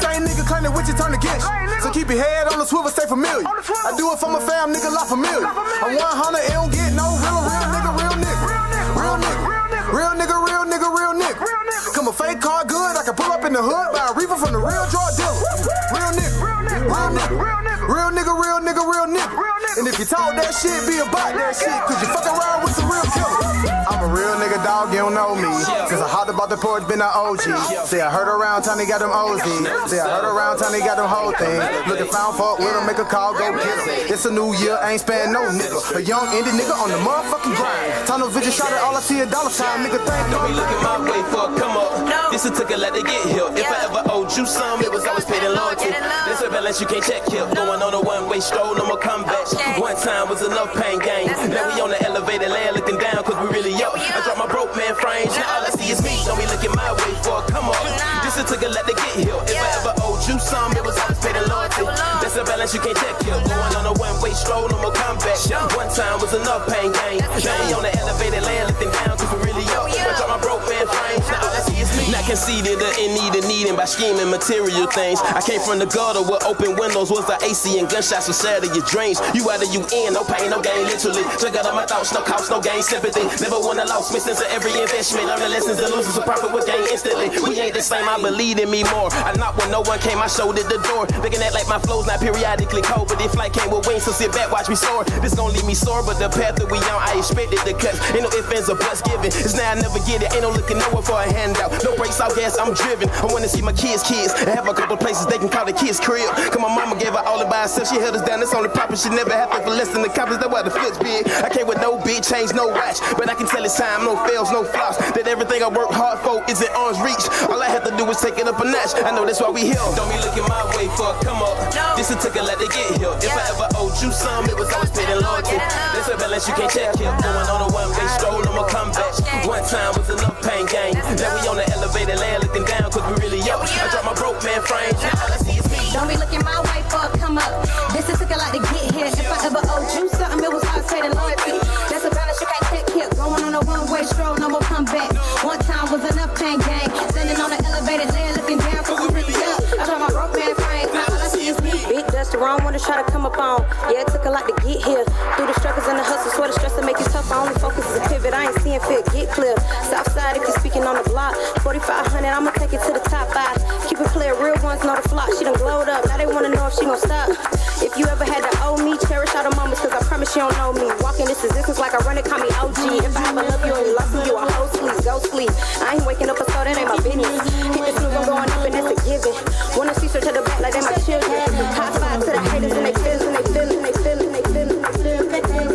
Same nigga claiming with you turn against you. So keep your head on the swivel, stay familiar. I do it for my fam, nigga, lot familiar. I'm 100, it don't get no real nigga, real nigga. Real nigga, real nigga, real nigga, real nigga. Come a fake car good, I can pull up in the hood, buy a reefer from the real drug dealer. Real nigga, real nigga, real nigga, real nigga, real nigga. And if you talk that shit, be about that shit, cause you fuck around with some real killers. I'm a real nigga, dog, you don't know me. Since I hopped about the porch, been an OG. Say I heard around town, they got them OZs. Say I heard around town, they got them whole things. Looking found fuck with them, make a call, go get them. It's a new year, ain't spend no nigga. A young indie nigga on the motherfucking grind. Tunnel vision shot it, all I see a dollar sign. Nigga think Don't be looking my way for a come up. This a took a let it get here. If I ever owed you some, it was always paid in loyalty. There's a balance you can't check here. Going on a one-way stroll, no more comeback. One time was enough pain gain. Now we on the elevated land looking down, cause we really up. I drop my broke man frames, now all I see is me. Don't be looking my way for a come up. This a took a let it get here. If I ever owed you some, it was always paid in loyalty. There's a balance you can't check here. Going on a one-way stroll, no more comeback. One time was enough pain gain. Now we on the elevated land looking down, cause we really up. I drop my broke man frames, now all I see is me. Not conceited or in need of needing by scheming material things. I came from the gutter with open windows, was the AC and gunshots will shatter your dreams. You out of you in, no pain, no gain, literally. Drink out of my thoughts, no cost, no gain, sympathy. Never won a loss, missing to every investment. Learn the lessons and losing, so profit was gained instantly. We ain't the same, I believe in me more. I knocked when no one came, I showed at the door. Looking at like my flow's not periodically cold, but this flight came with wings, so sit back, watch me soar. This gon' leave me sore, but the path that we on, I expected the cut. Ain't no ifs, ands, or buts given. It's now I never get it, ain't no looking nowhere for a handout. No brakes out gas, I'm driven. I wanna see my kids, and have a couple places they can call the kids crib. Cause my mama gave her all it by herself, she held us down, that's only proper. She never happened for less than the coppers, that's why the flips big. I came with no big change, no watch, but I can tell it's time, no fails, no flops. That everything I work hard for is in arm's reach. All I have to do is take it up a notch. I know that's why we here. Don't be looking my way for a come up. This a took a let it get here. If I ever owed you some, it was always paid in loyalty. There's a balance you can't check here. Going on a one-way stroll, no more comeback. One time was enough pain gain. Now we on the elevated land looking down, cause we really up. I drop my broke man frames, now all I see is me. Don't be looking my way for a come up. This is took a lot to get here. If I ever owed you something, it was always paid in loyalty. That's a balance you can't check here. Going on a one-way stroll, no more comeback. One time was enough pain gain. Standing on the elevated land looking down, cause we really up. I drop my broke man frames, now all I see is me. Big dust, the wrong one to try to come up on. Yeah, it took a lot to get here. Through the struggles and the hustle, swear the stress to make you tough. I only focus is a pivot, I ain't seeing fit, get clear. Southside if you're speaking on the block. 4500, I'ma take it to the top 5. Keep it clear, real ones know the flock. She done glowed up, now they wanna know if she gon' stop. If you ever had to owe me, cherish all the moments, cause I promise you don't know me. Walking this existence like I run it, call me OG. If I ever love you and you lost me, you a whole sleep, go sleep. I ain't waking up a soul, that ain't my business. Hit the snooze, I'm going up and that's a given. Wanna see her to the back like they my children. High five to the haters and they feelin', they feelin', they feelin', they feelin', they feelin'.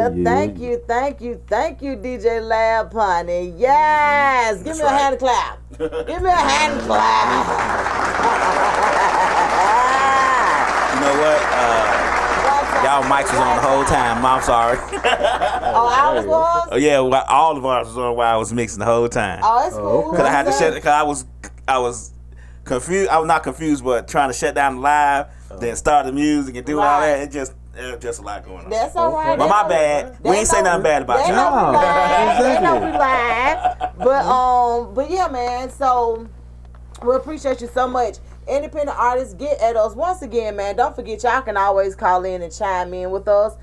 Yeah, thank you, DJ Lab Honey. Yes, give me a hand clap. Give me a hand clap. You know what? Y'all mics was on the whole time. I'm sorry. Ours was? Oh yeah, all of ours was on while I was mixing the whole time. Oh, it's cool. Cause I had to shut. Cause I was confused. I was not confused, but trying to shut down the live, then start the music and do all that. It just a lot going on. That's all right. But my bad. We ain't say nothing bad about you. They know we live. But yeah, man. So we appreciate you so much. Independent artists, get at us. Once again, man, don't forget y'all can always call in and chime in with us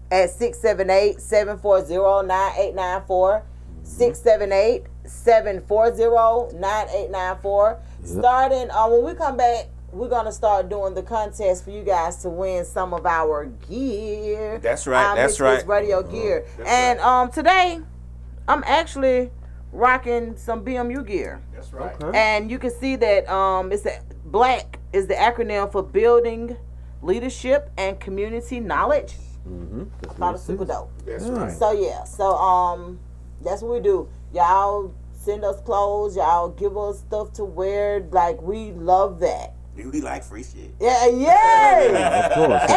at 678-740-9894. 678-740-9894. Starting when we come back, we're gonna start doing the contest for you guys to win some of our gear. That's right. That's right. Radio gear. And today, I'm actually rocking some BMU gear. That's right. Okay. And you can see that it's BLACK is the acronym for Building Leadership and Community Knowledge. I thought it was super dope. That's right. So yeah, that's what we do. Y'all send us clothes. Y'all give us stuff to wear. Like, we love that. We like free shit. Yeah. Of course.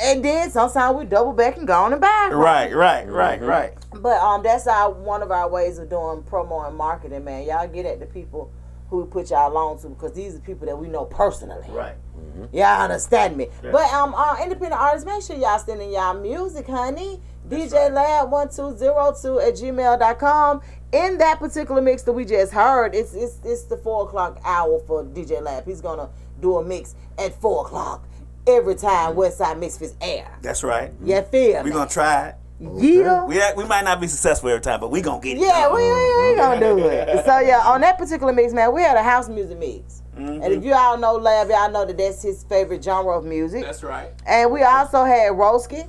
And then sometimes we double back and go on and buy. Right. But that's one of our ways of doing promo and marketing, man. Y'all get at the people who we put y'all on to, because these are people that we know personally. Right. Y'all understand me. Yeah. But independent artists, make sure y'all sending y'all music, honey. DJLab1202@gmail.com. In that particular mix that we just heard, it's the 4 o'clock hour for DJ Lab. He's gonna do a mix at 4 o'clock every time Westside Misfits air. That's right. You feel me? We're gonna try it. Yeah. We might not be successful every time, but we gonna get it. Yeah, we gonna do it. So yeah, on that particular mix, man, we had a house music mix. And if you all know Lab, y'all know that's his favorite genre of music. That's right. And we also had Roski.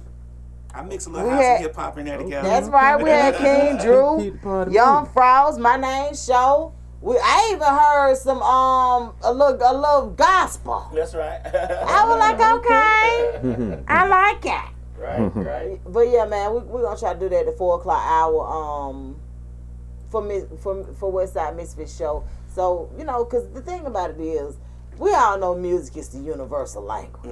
I mix a little house and hip hop in there together. That's right. We had King Drew, Young Frost, My Name Show. I even heard some a little gospel. That's right. I was like, okay, I like it. Right. But yeah, man, we're gonna try to do that at the 4 o'clock hour for Westside Misfits show. So, because the thing about it is, we all know music is the universal language.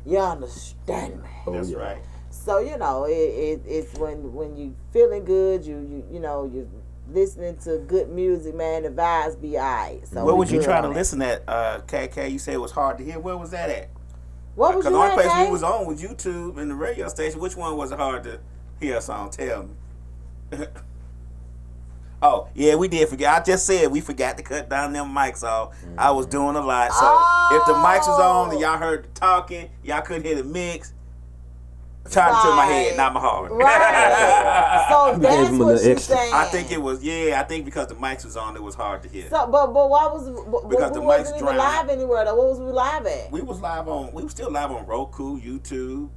You understand me? That's right. So it's when you feeling good, you're listening to good music, man. The vibes be alright. So where was you trying to listen at, KK? You said it was hard to hear. Where was that at? What was you the only at, place Kay? we was on was YouTube and the radio station. Which one was it hard to hear us on? Tell me. Oh, yeah, we did forget. I just said we forgot to cut down them mics off. I was doing a lot. So if the mics was on and y'all heard the talking, y'all couldn't hear the mix. Trying to turn my head, not my heart. Right. So that's what she's saying. I think it was, I think because the mics was on, it was hard to hear. So, but why was because the mics wasn't even live anywhere though? What was we live at? We was still live on Roku, YouTube,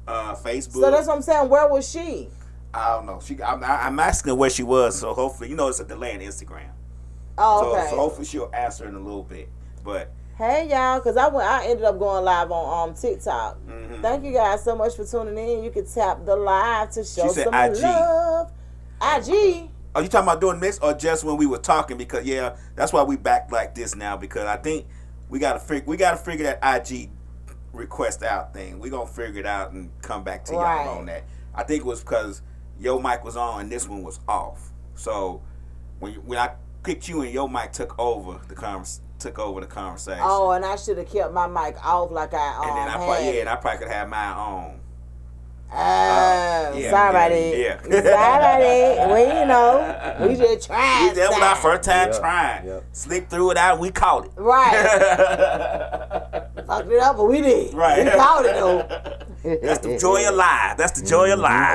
Facebook. So that's what I'm saying. Where was she? I don't know. I'm asking her where she was, so hopefully, it's a delay in Instagram. Oh, okay. So hopefully she'll answer in a little bit. But hey y'all, because I ended up going live on TikTok. Thank you guys so much for tuning in. You can tap the live to show some IG. love. IG. Are you talking about doing this or just when we were talking? Because that's why we back like this now. Because I think we gotta figure that IG request out thing. We gonna figure it out and come back to y'all on that. I think it was because your mic was on and this one was off. So when I picked you and your mic took over the conversation. Oh, and I should have kept my mic off like I and then I probably could have mine on. Sorry about it. We just tried. That was our first time trying. Slick threw it out and we caught it. Right. Fucked it up, but we did. Right. We caught it though. That's the joy of live.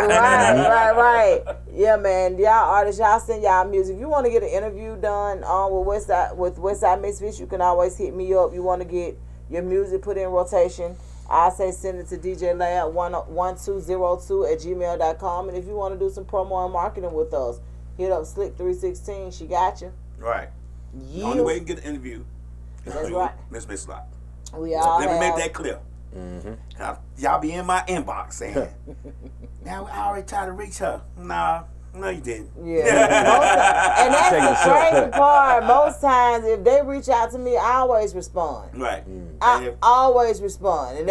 Right. Yeah, man. Y'all artists, y'all send y'all music. If you want to get an interview done with Westside Misfits, you can always hit me up. You want to get your music put in rotation, I say send it to DJ Lab 1202@gmail.com. And if you want to do some promo and marketing with us, hit up Slick316. She got you. Right. Yeah. The only way you can get an interview is That's right. Miss Lot. Let me make that clear. Y'all be in my inbox saying, now I already tried to reach her. Nah, no you didn't. Yeah. And that's the crazy part. Most times if they reach out to me, I always respond. Right. I always respond. And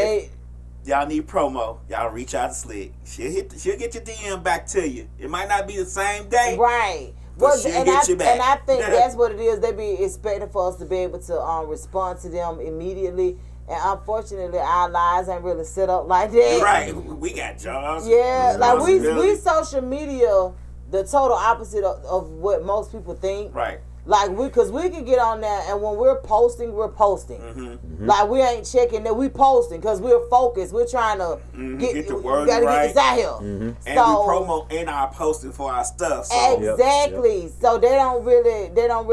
y'all need promo, y'all reach out to Slick. She'll get your DM back to you. It might not be the same day. Right. But she'll get you back. And I think that's what it is. They be expecting for us to be able to respond to them immediately. And unfortunately, our lives ain't really set up like that. Right. We got jobs. Yeah. Like we social media the total opposite of what most people think. Right. Like because we can get on there and when we're posting. Like we ain't checking that we posting because we're focused. We're trying to get the word get right. this out here. And we promote in our posting for our stuff. So. Exactly. Yep. So they don't really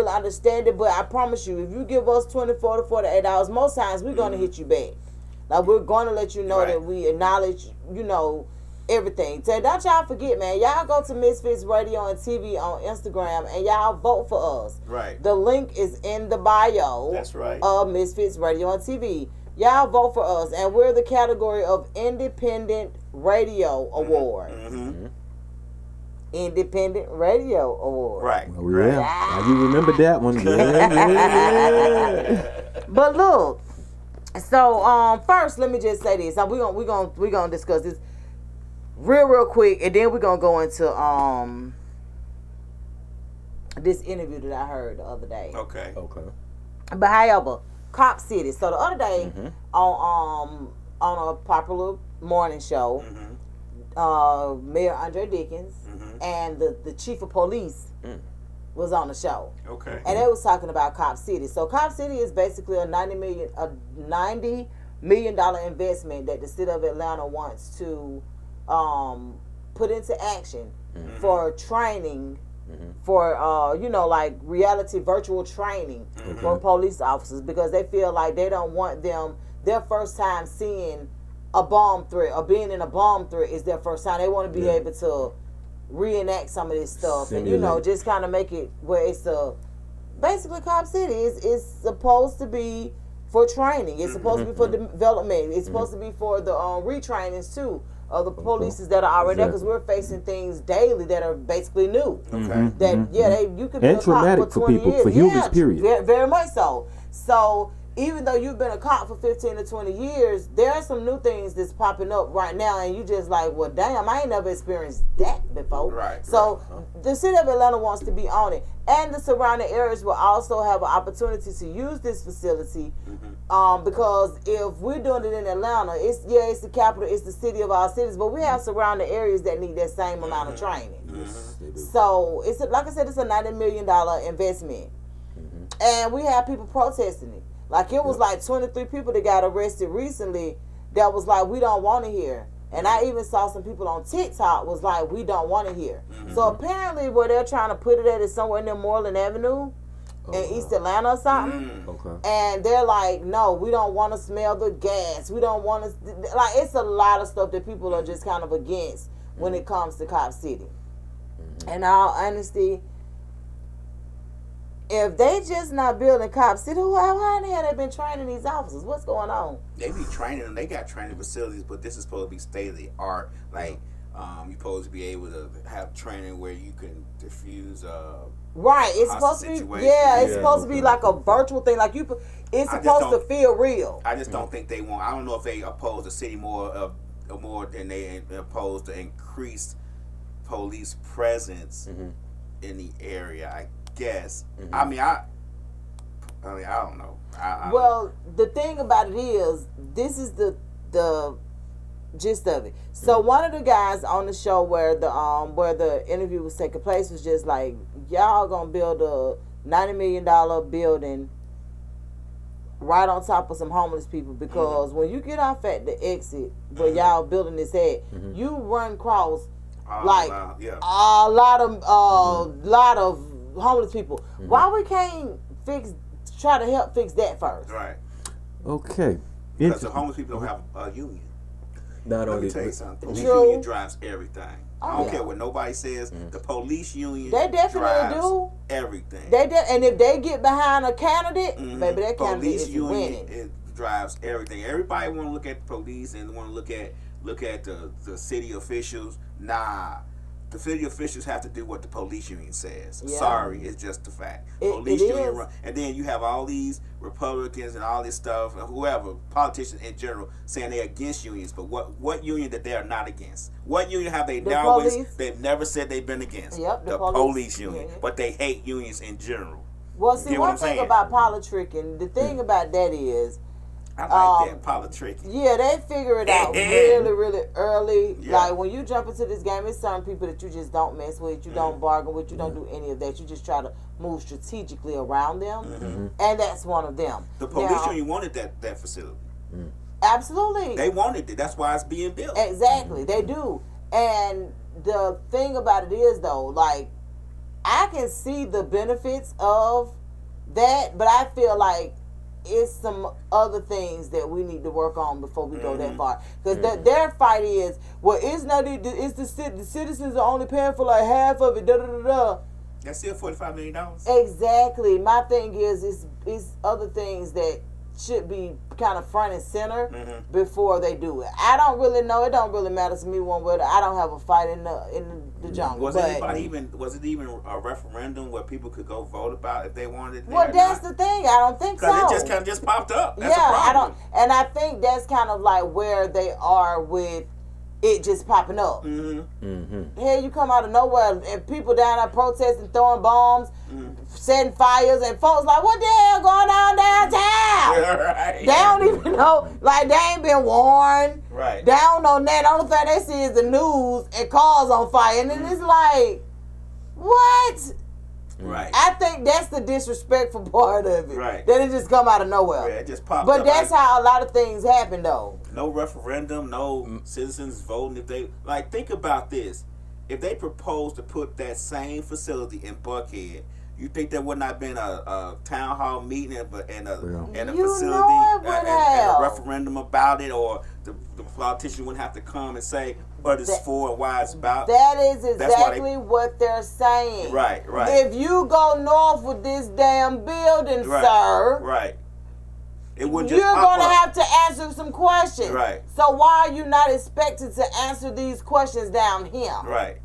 understand it. But I promise you, if you give us 24 to 48 hours, most times we're gonna hit you back. Like we're gonna let you know that we acknowledge, everything. So don't y'all forget, man. Y'all go to Misfits Radio and TV on Instagram and y'all vote for us. Right. The link is in the bio. That's right. Of Misfits Radio and TV. Y'all vote for us, and we're the category of Independent Radio Award. Independent Radio Award. Right. Oh, yeah. Now you remember that one. Yeah. But look, so first let me just say this. We're gonna discuss this real quick, and then we're gonna go into this interview that I heard the other day. Okay. But however, Cop City. So the other day on a popular morning show, Mayor Andre Dickens and the chief of police was on the show. Okay. And they was talking about Cop City. So Cop City is basically a $90 million investment that the city of Atlanta wants to put into action for training for like reality virtual training for police officers, because they feel like they don't want them their first time seeing a bomb threat or being in a bomb threat is their first time. They want to be able to reenact some of this stuff and just kind of make it where it's basically Cop City is supposed to be for training. It's supposed to be for development. It's supposed to be for the retrainings too of the polices that are already there, because we're facing things daily that are basically new. You could be and a traumatic cop for 20 people, years. for humans, period. Very much so. So even though you've been a cop for 15 to 20 years, there are some new things that's popping up right now, and you just like, well, damn, I ain't never experienced that before. Right. So the city of Atlanta wants to be on it, and the surrounding areas will also have an opportunity to use this facility, because if we're doing it in Atlanta, it's the capital, it's the city of our cities, but we have surrounding areas that need that same amount of training. So it's like I said, it's a $90 million investment, and we have people protesting it. Like it was like 23 people that got arrested recently that was like, we don't want to hear. And I even saw some people on TikTok was like, we don't want to hear. So apparently where they're trying to put it at is somewhere near Moreland Avenue in East Atlanta or something. And they're like, no, we don't want to smell the gas. We don't want to, like, it's a lot of stuff that people are just kind of against when it comes to Cop City. In all honesty, if they just not building Cop City, how in the hell they been training these officers? What's going on? They be training them. They got training facilities, but this is supposed to be state of the art. Like, you're supposed to be able to have training where you can diffuse right. It's supposed to be it's supposed to be like a virtual thing. Like it's supposed to feel real. I just don't think they want. I don't know if they oppose the city more than they oppose to increase police presence in the area. I guess. I mean, I don't know. Well, the thing about it is, this is the gist of it. So one of the guys on the show where the interview was taking place was just like, y'all gonna build a $90 million building right on top of some homeless people, because when you get off at the exit where y'all building this at, you run across a lot of homeless people. Why we can't try to help fix that first? Right. Okay. Because the homeless people don't have a union. Not Let only me tell you something. The True. union drives everything. I don't care what nobody says. The police union They definitely drives do everything. and if they get behind a candidate, baby, that candidate police is union winning. drives everything. Everybody want to look at the police and want to look at the city officials. Nah. The city officials have to do what the police union says. Yeah. Sorry, it's just a fact. Police union run, and then you have all these Republicans and all this stuff, whoever, politicians in general, saying they're against unions. But what union that they are not against? What union have they they've never said they've been against? Yep, the police union. Yeah. But they hate unions in general. Well, see, one thing about politicking, the thing about that is, I like that politicking. Yeah, they figure it out really, really early. Yeah. Like when you jump into this game, it's certain people that you just don't mess with, you don't bargain with, you don't do any of that. You just try to move strategically around them, and that's one of them. The police union wanted that facility. Absolutely, they wanted it. That's why it's being built. Exactly, they do. And the thing about it is, though, like I can see the benefits of that, but I feel like it's some other things that we need to work on before we go that far. Because their fight is, well, it's the citizens are only paying for like half of it. That's still $45 million. Exactly. My thing is other things that should be kind of front and center before they do it. I don't really know. It don't really matter to me one way. I don't have a fight in the jungle. Was it even a referendum where people could go vote about if they wanted it? Well, that's the thing. I don't think so. Because it just kind of just popped up. That's a problem. I think that's kind of like where they are with it just popping up. Here you come out of nowhere and people down there protesting, throwing bombs, setting fires, and folks like, what the hell going on downtown? Right. They don't even know, like they ain't been warned. Right. They don't know that. The only thing they see is the news and cars on fire. And then it's like, what? Right. I think that's the disrespectful part of it. Right. That it just come out of nowhere. Yeah, it just popped up. But that's like, how a lot of things happen, though. No referendum, no citizens voting. If they think about this, if they propose to put that same facility in Buckhead, you think there would not have been a town hall meeting and a facility and a referendum about it, or the politician wouldn't have to come and say what it's for and why it's about? That is exactly what they're saying. Right. If you go north with this damn building, sir. Right. It would just you're going to have to answer some questions. Right. So why are you not expected to answer these questions down here? Right.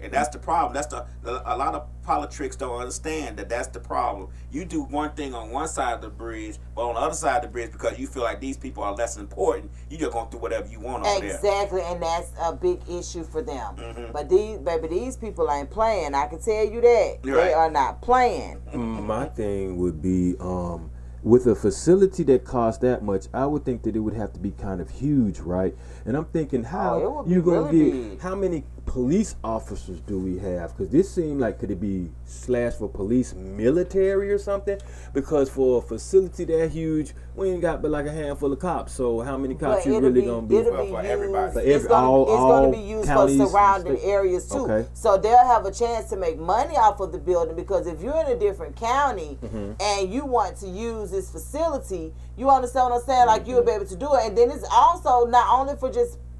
And that's the problem. That's a lot of politics don't understand that's the problem. You do one thing on one side of the bridge, but on the other side of the bridge, because you feel like these people are less important, you just gonna do whatever you want on there. Exactly, and that's a big issue for them. But these people ain't playing. I can tell you that. Right. They are not playing. My thing would be with a facility that costs that much, I would think that it would have to be kind of huge, right? And I'm thinking, how you gonna get? How many police officers do we have? Because this seemed like, could it be / for police military or something? Because for a facility that huge, we ain't got but like a handful of cops. So how many cops you really gonna be? For everybody. It's going to be used for surrounding areas too. Okay. So they'll have a chance to make money off of the building, because if you're in a different county and you want to use this facility, you understand what I'm saying? Like you'll be able to do it. And then it's also not only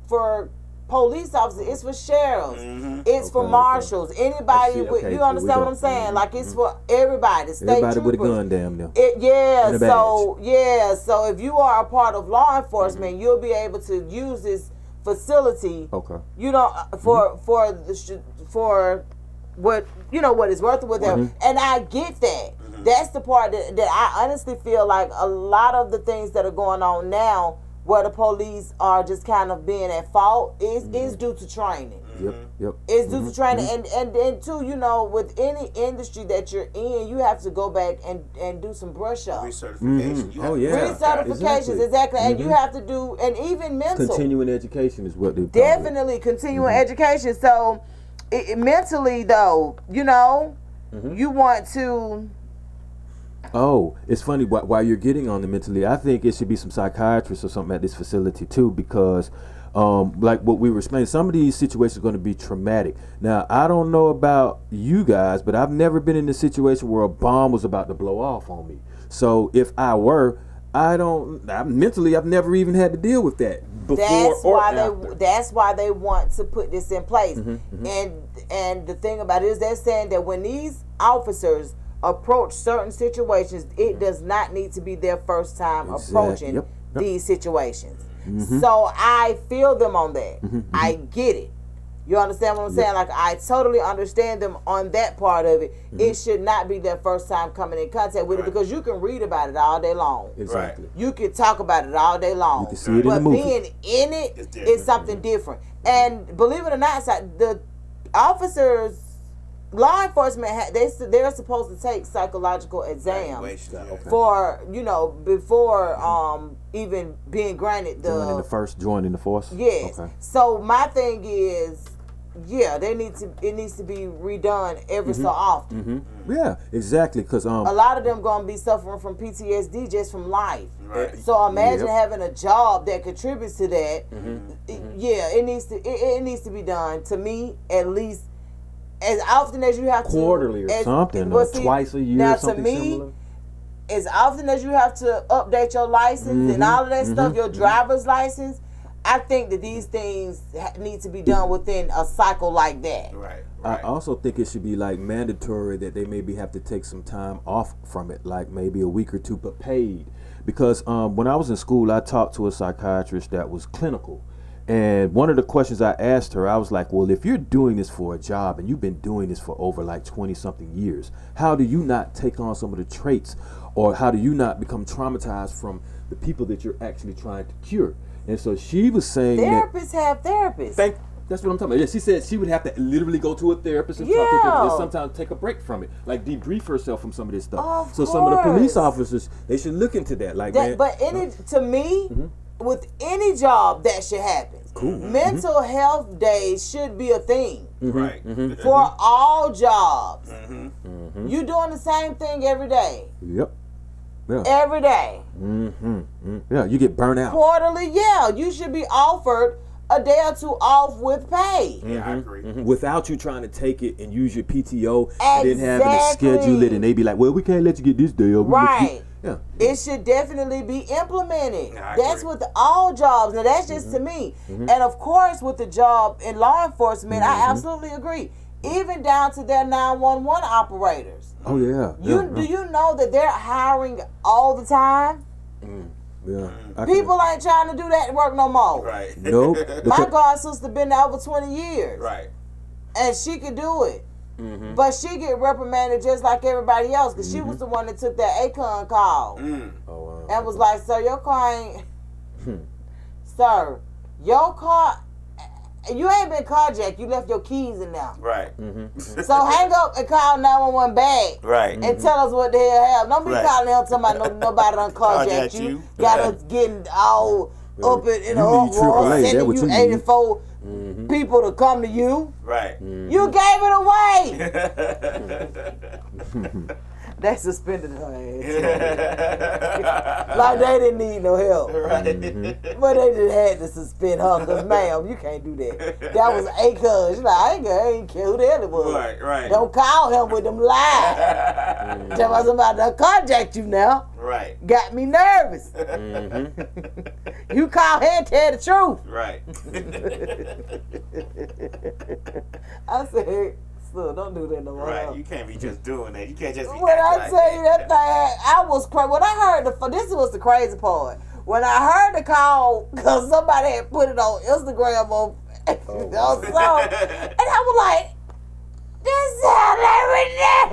for police officers, it's for sheriffs, it's for marshals, anybody with, you understand what I'm saying? Like it's for everybody, state everybody troopers. with a gun, damn them. So if you are a part of law enforcement, you'll be able to use this facility. Okay. You know, for what what it's worth with them, and I get that. That's the part that I honestly feel like a lot of the things that are going on now, where the police are just kind of being at fault, is due to training. Yep. It's due to training, and too, with any industry that you're in, you have to go back and do some brush up. Recertification. Recertifications, exactly. And you have to do, and even mental. Continuing education is what they definitely continuing education. So mentally, though, you want to. Oh, it's funny while you're getting on the mentally, I think it should be some psychiatrists or something at this facility too, because like what we were explaining, some of these situations are going to be traumatic. Now, I don't know about you guys, but I've never been in a situation where a bomb was about to blow off on me. So if I were, I've never even had to deal with that before That's why they want to put this in place. And the thing about it is they're saying that when these officers approach certain situations, it does not need to be their first time approaching these situations. So I feel them on that. I get it. You understand what I'm saying? Like, I totally understand them on that part of it. It should not be their first time coming in contact with it, because you can read about it all day long. Exactly. You can talk about it all day long. You can see it in but the movie. being in it is something different. And believe it or not, the officers, law enforcement, they're supposed to take psychological exams for, before even being granted joining the force. Yes. Okay. So my thing is, it needs to be redone every so often. Yeah, exactly. Because a lot of them gonna be suffering from PTSD just from life. Right. So imagine having a job that contributes to that. It needs to be done. To me, at least as often as you have quarterly or something, or twice a year. Now, something to me, similar. As often as you have to update your license and all of that stuff, your driver's license, I think that these things need to be done within a cycle like that. Right. I also think it should be like mandatory that they maybe have to take some time off from it, like maybe a week or two, but paid. Because when I was in school, I talked to a psychiatrist that was clinical. And one of the questions I asked her, I was like, well, if you're doing this for a job and you've been doing this for over like 20-something years, how do you not take on some of the traits, or how do you not become traumatized from the people that you're actually trying to cure? And so she was saying therapists have therapists. That's what I'm talking about. Yeah, she said she would have to literally go to a therapist and talk to a therapist, and sometimes take a break from it, like debrief herself from some of this stuff. Some of the police officers, they should look into that. Like that, but to me, with any job that should happen. Cool. Mental health days should be a thing. Right. For all jobs. You doing the same thing every day. Yep. Yeah. Every day. Yeah, you get burnt out. Quarterly, you should be offered a day or two off with pay. Yeah, I agree. Without you trying to take it and use your PTO and then having to schedule it, and they be like, well, we can't let you get this day. Right. Yeah. It should definitely be implemented. That's with all jobs. Now, that's just to me. And of course, with the job in law enforcement, I absolutely agree. Even down to their 911 operators. Oh, yeah. Do you know that they're hiring all the time? Yeah. People ain't trying to do that work no more. Right. Nope. My god sister been there over 20 years. Right. And she could do it. But she get reprimanded just like everybody else, because she was the one that took that ACON call. Oh, wow. And was like, sir, your car ain't... Sir, your car... You ain't been carjacked. You left your keys in there. Right. So hang up and call 911 back. Right. And tell us what the hell happened. Don't be calling him talking about nobody done carjacked you. Got us getting all up in a uproar, sending you 84 people to come to you. Right. You gave it away. They suspended her ass. Like they didn't need no help. Right. But they just had to suspend her, because, ma'am, you can't do that. That was ACON. She's like, I ain't care who the hell it was. Right. Don't call him with them lies. Tell me somebody done carjacked you now. Right. Got me nervous. You call him and tell the truth. Right. I said, look, don't do that no more. Right, you can't be just doing that. You can't just be when I like tell you that thing, I was crazy. When I heard this was the crazy part. When I heard the call, because somebody had put it on Instagram on something, and I was like, this sounds every day.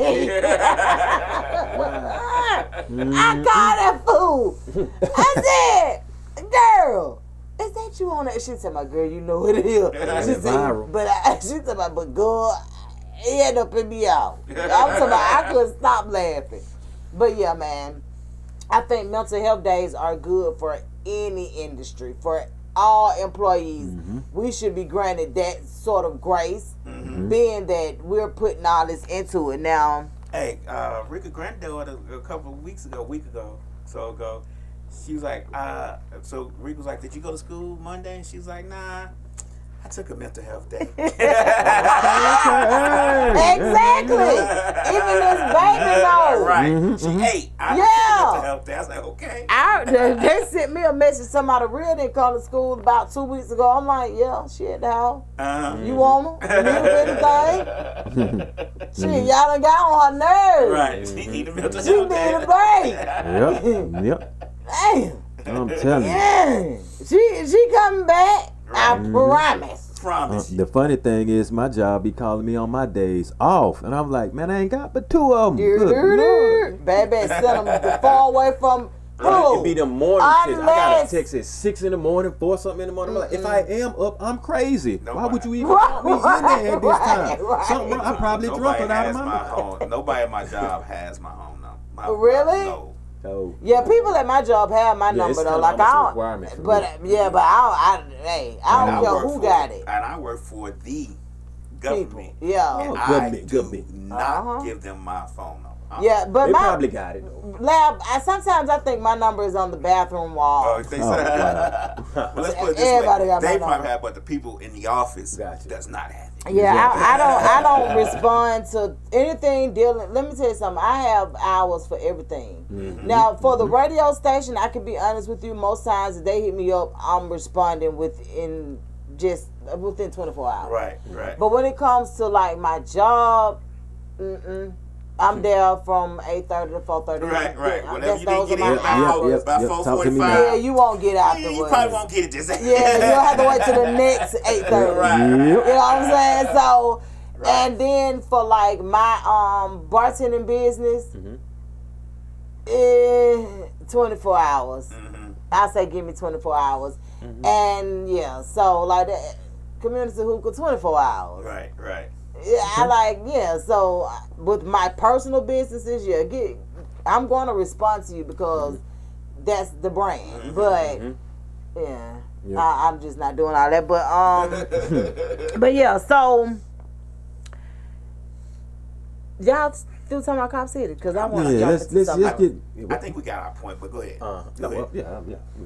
I called that fool. I said, girl, is that you on that? She said, my girl, you know what it is. She said, but she said, but girl, it ended up in me out. I'm talking about, I couldn't stop laughing. But yeah, man, I think mental health days are good for any industry, for all employees. We should be granted that sort of grace, being that we're putting all this into it now. Hey, Rika's granddaughter a week ago, she was like, so Rick was like, did you go to school Monday? And she was like, nah, I took a mental health day. Exactly. Even this baby knows. Right. She ate. I took a mental health day. I was like, okay. They sent me a message. Somebody real didn't come to school about 2 weeks ago. I'm like, yeah, she at the house. You want her? You need anything? Shit, y'all done got on her nerves. Right. She need a mental She health need day. a break. Yep. Damn. I'm telling you. Yeah. She coming back. I promise. The funny thing is, my job be calling me on my days off, and I'm like, man, I ain't got but 2 of them. Good Lord. Baby, send them far away from who? It be the morning text. I got a text at 6 in the morning, 4 something in the morning. I'm like, if I am up, I'm crazy. Why would you even want me in there at this time? Something wrong. I probably drunk it out of my mouth. Nobody at my job has my home number. Really? No. Oh. Yeah, people at my job have my number though. Like I don't, but I don't care who got it. And I work for the government. Yeah. And government. not give them my phone number. Yeah, but they probably got it. Lab. Sometimes I think my number is on the bathroom wall. Oh, they said. But let's put it this Everybody way. got my They number. probably have, but the people in the office does not have it. Yeah, I don't respond to anything dealing. Let me tell you something. I have hours for everything. Mm-hmm. Now, for the radio station, I can be honest with you. Most times, if they hit me up, I'm responding within 24 hours. Right. But when it comes to like my job, I'm there from 8:30 to 4:30. Right. Whatever you those didn't are get my in hours. by 4:45. Yeah, you won't get out the You probably won't get it this. Yeah, you'll have to wait till the next 8:30. Right. You know what I'm saying? So, and then for like my bartending business, 24 hours. I say give me 24 hours. And yeah, so like the community hookah 24 hours. Right. Yeah, so with my personal businesses, I'm going to respond to you because that's the brand. But yeah. I'm just not doing all that. But but yeah, so y'all still talking about Cop City because I want to jump into something. I think we got our point, but go ahead. I want to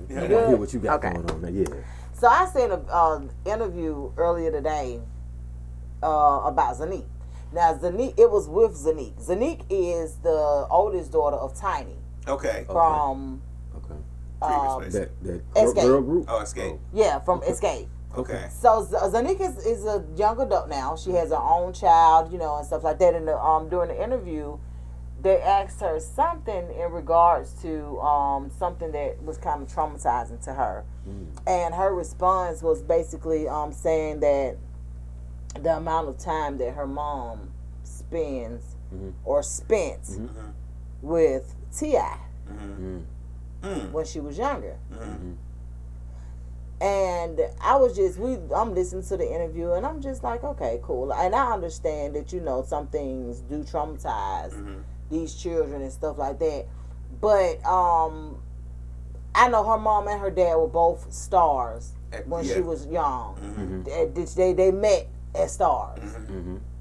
hear what you got going on there. Yeah. So I seen an interview earlier today about Zanique. Now Zanique, it was with Zanique. Zanique is the oldest daughter of Tiny. Okay. From that Escape. Girl group. Oh, Escape. Yeah, from Escape. Okay. So Zanique is a young adult now. She has her own child, and stuff like that. And during the interview, they asked her something in regards to something that was kind of traumatizing to her, and her response was basically saying that the amount of time that her mom spends or spent with T.I. when she was younger. And I was I'm listening to the interview and I'm just like, okay, cool. And I understand that, some things do traumatize these children and stuff like that. But I know her mom and her dad were both stars when she was young. They met as stars.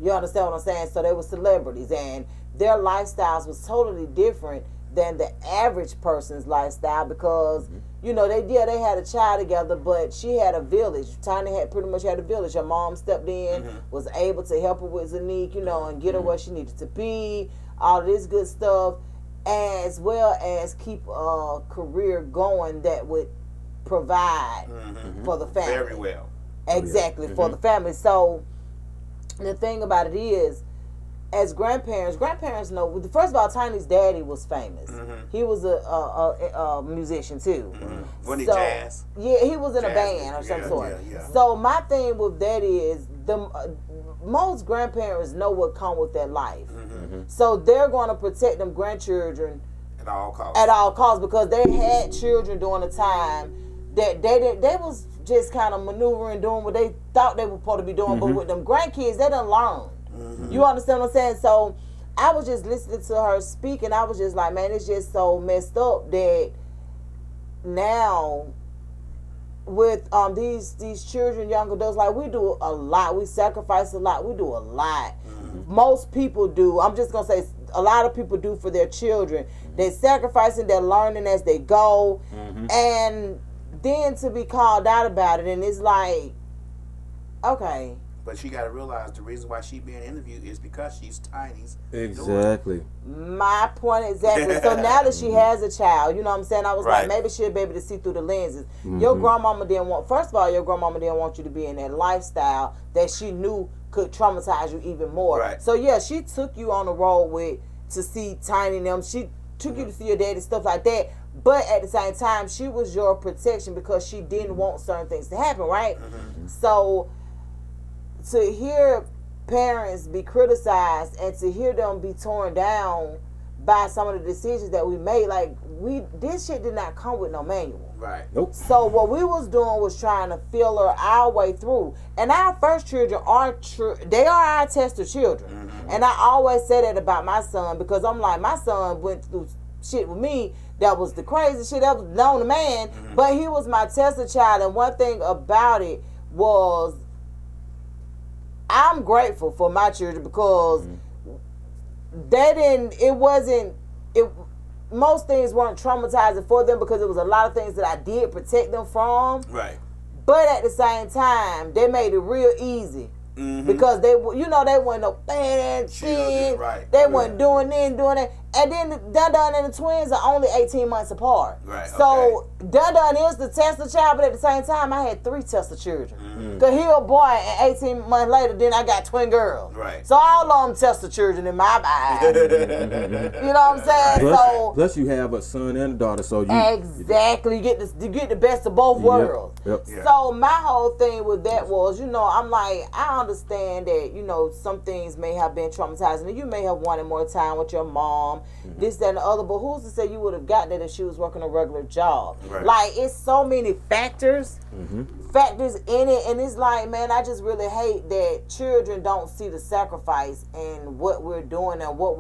You understand what I'm saying? So they were celebrities and their lifestyles was totally different than the average person's lifestyle because they had a child together, but she had a village. Tiny pretty much had a village. Her mom stepped in, was able to help her with Zanique, and get her where she needed to be, all this good stuff, as well as keep a career going that would provide for the family. Very well. Exactly, for the family. So the thing about it is, as grandparents know. First of all, Tiny's daddy was famous. He was a musician too. Wasn't he jazz? Yeah, he was in a band or some sort. Yeah. So my thing with that is most grandparents know what come with their life. So they're going to protect them grandchildren at all costs. At all costs because they had children during a time that they was just kind of maneuvering, doing what they thought they were supposed to be doing. But with them grandkids, they done learn. You understand what I'm saying? So I was just listening to her speak and I was just like, man, it's just so messed up that now with these children, young adults, like we do a lot. We sacrifice a lot. We do a lot. Most people do. I'm just going to say a lot of people do for their children. They're sacrificing, they're learning as they go. And then to be called out about it and it's like, Okay. But she got to realize the reason why she being interviewed is because she's Tiny's Exactly. daughter. My point exactly. So now that she has a child, you know what I'm saying? I was Right. like, maybe she'll be able to see through the lenses. Mm-hmm. Your grandmama didn't want, first of all, your grandmama didn't want you to be in that lifestyle that she knew could traumatize you even more. Right. So yeah, she took you on the road to see Tiny and them. She took you to see your daddy, stuff like that. But at the same time, she was your protection because she didn't want certain things to happen, right? So to hear parents be criticized and to hear them be torn down by some of the decisions that we made, like this shit did not come with no manual. Right. Nope. So what we was doing was trying to filler our way through. And our first children they are our tester children. And I always say that about my son because I'm like, my son went through shit with me that was the crazy shit that was known to man, but he was my tester child. And one thing about it was I'm grateful for my children because most things weren't traumatizing for them because it was a lot of things that I did protect them from. Right. But at the same time, they made it real easy. Because they wasn't no bad shit. Right. They wasn't doing this and doing that. And then Dun and the twins are only 18 months apart. Right. So Dun is the tester child, but at the same time, I had 3 tester children. Because he a boy, and 18 months later, then I got twin girls. Right. So all of them tester children in my eyes. You know what I'm saying? Plus you have a son and a daughter, so you exactly, you get the best of both worlds. Yep. Yeah. So my whole thing with that was, I'm like, I understand that, some things may have been traumatizing and you may have wanted more time with your mom, this, that, and the other, but who's to say you would have got that if she was working a regular job? Right. Like, it's so many factors in it, and it's like, man, I just really hate that children don't see the sacrifice and what we're doing and what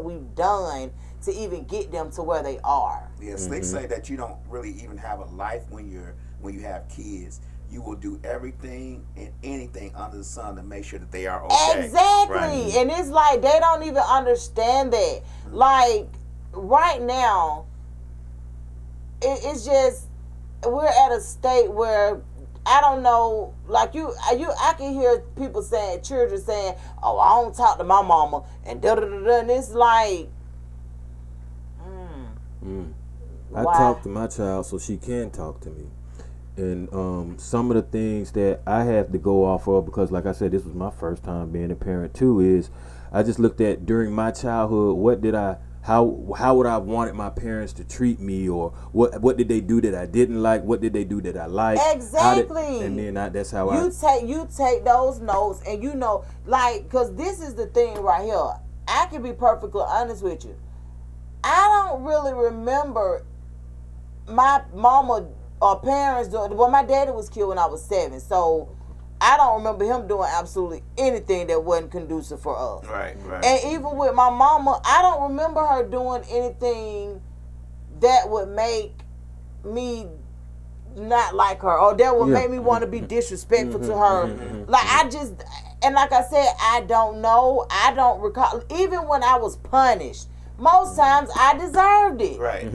we've done to even get them to where they are. Yeah, Slick say that you don't really even have a life when you have kids. You will do everything and anything under the sun to make sure that they are okay. Exactly. Right. And it's like they don't even understand that. Like right now, it's just we're at a state where I don't know, like I can hear people saying, children saying, "Oh, I don't talk to my mama," and da da da da. And it's like, I talk to my child so she can talk to me. And some of the things that I have to go off of, because like I said, this was my first time being a parent too, is I just looked at during my childhood, how would I have wanted my parents to treat me, or what did they do that I didn't like, what did they do that I liked. Exactly. And then that's how you take those notes, and because this is the thing right here. I can be perfectly honest with you. I don't really remember my mama or parents doing. Well, my daddy was killed when I was 7, so I don't remember him doing absolutely anything that wasn't conducive for us. Right. And even with my mama, I don't remember her doing anything that would make me not like her, or that would make me want to be disrespectful to her. Like like I said, I don't know. I don't recall. Even when I was punished, most times I deserved it. Right.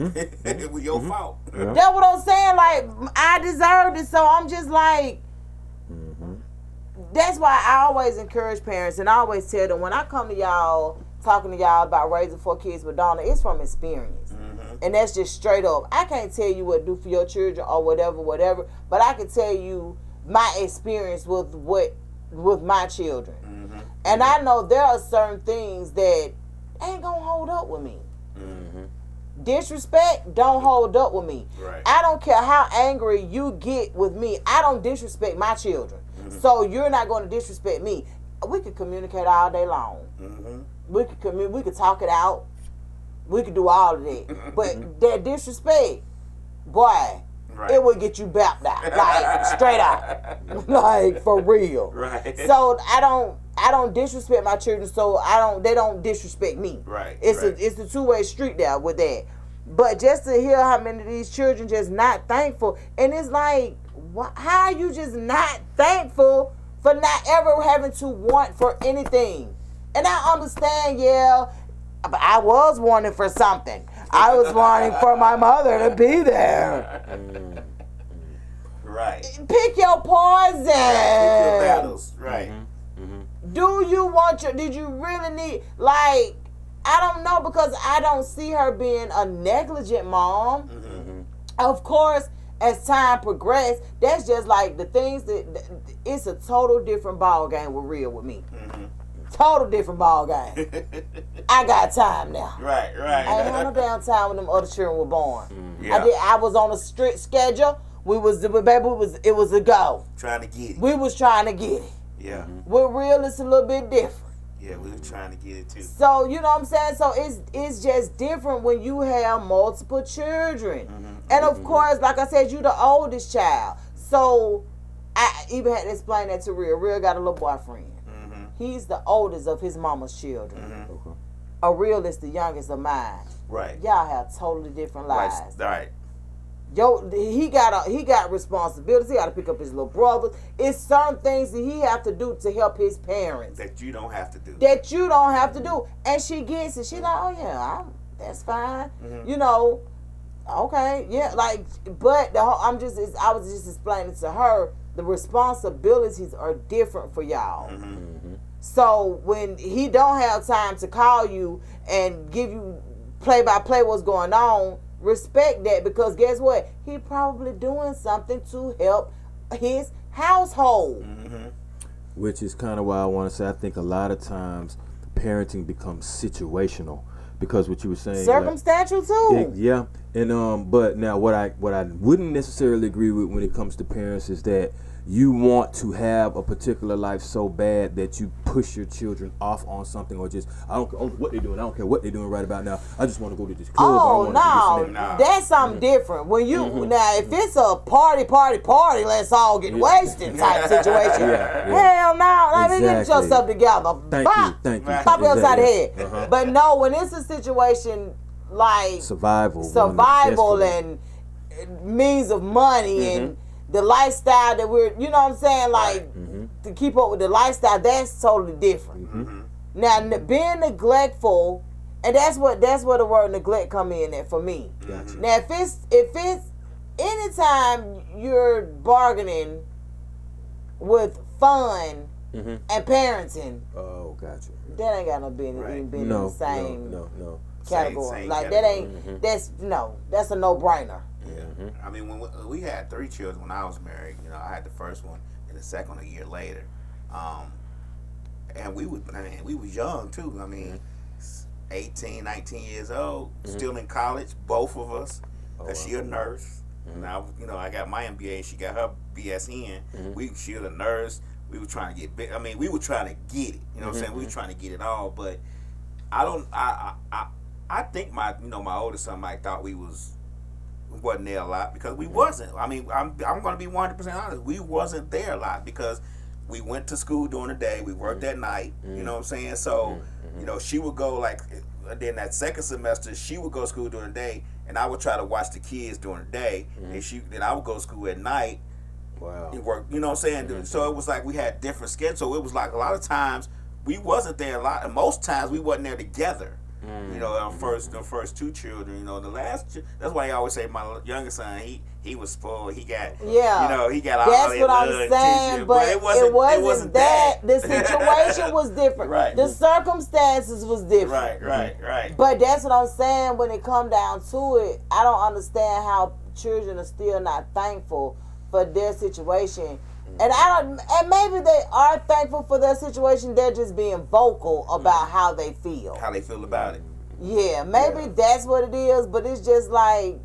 It was your fault. Yeah. That's what I'm saying. Like, I deserved it. So I'm just like, that's why I always encourage parents, and I always tell them, when I come to y'all, talking to y'all about raising 4 kids with Donna, it's from experience. And that's just straight up. I can't tell you what to do for your children or whatever, but I can tell you my experience with my children. And I know there are certain things that ain't gonna hold up with me. Disrespect don't hold up with me. Right. I don't care how angry you get with me. I don't disrespect my children. So you're not going to disrespect me. We could communicate all day long. We could talk it out. We could do all of that. But that disrespect, boy, it would get you baptized, like straight out, like for real. Right. So I don't disrespect my children, so they don't disrespect me. Right. It's a two-way street there with that. But just to hear how many of these children just not thankful, and it's like, how are you just not thankful for not ever having to want for anything? And I understand, but I was wanting for something. I was wanting for my mother to be there. Right. Pick your poison. Pick your battles. Right. Do you want did you really need, like, I don't know, because I don't see her being a negligent mom. Of course, as time progressed, that's just like the things that, it's a total different ball game with real with me. Total different ball game. I got time now. Right. I ain't had no damn time when them other children were born. Yeah. I was on a strict schedule. It was a go. Trying to get it. We was trying to get it. Yeah. With real, it's a little bit different. Yeah, we were trying to get it too. So, you know what I'm saying? So it's just different when you have multiple children. And of course, like I said, you the oldest child. So I even had to explain that to Real. Real got a little boyfriend. He's the oldest of his mama's children. A Real is the youngest of mine. Right. Y'all have totally different lives. Right. He got responsibilities. He got to pick up his little brothers. It's certain things that he have to do to help his parents. That you don't have to do. And she gets it. She like, oh yeah, that's fine. You know, okay, yeah. Like, but I was just explaining to her the responsibilities are different for y'all. So when he don't have time to call you and give you play by play what's going on, respect that, because guess what? He probably doing something to help his household. Which is kind of why I want to say I think a lot of times parenting becomes situational, because what you were saying, circumstantial like, too. Yeah, and but now what I wouldn't necessarily agree with when it comes to parents is that you want to have a particular life so bad that you push your children off on something, or just I don't care what they're doing. I don't care what they're doing right about now. I just want to go to this club. Oh no, that's something different. When you now, if it's a party, let's all get wasted type situation. Hell no, let me get yourself together. Thank you. Pop you upside the head. But no, when it's a situation like survival and means of money and the lifestyle that we're, you know what I'm saying, like to keep up with the lifestyle, that's totally different. Now, being neglectful, and that's where the word neglect come in at for me. Gotcha. Now, if it's anytime you're bargaining with fun and parenting, oh, gotcha. That ain't got no business being in the same no category. Same like category. that ain't that's a no-brainer. Yeah. I mean, when we had 3 children when I was married, you know, I had the first one and the second one a year later. And we was young too. I mean, 18, 19 years old, still in college, both of us. Cause she a nurse. Now, you know, I got my MBA, she got her BSN. She was a nurse. We were trying to get big. I mean, we were trying to get it. You know what I'm saying? We were trying to get it all, but I think my oldest son Mike thought we wasn't there a lot, because we wasn't. I mean, I'm going to be 100% honest. We wasn't there a lot because we went to school during the day. We worked at night. You know what I'm saying? So, you know, she would go then that second semester, she would go to school during the day, and I would try to watch the kids during the day, and then I would go to school at night. Wow. And work. You know what I'm saying? So it was like we had different schedules. So it was like a lot of times we wasn't there a lot, and most times we wasn't there together. You know, the first 2 children. You know, the last. That's why I always say my youngest son. He was spoiled. He got. You know, he got all that love and attention. But it wasn't that. The situation was different. Right. The circumstances was different. Right. But that's what I'm saying. When it come down to it, I don't understand how children are still not thankful for their situation. And maybe they are thankful for their situation. They're just being vocal about how they feel. How they feel about it. Yeah, maybe that's what it is. But it's just like,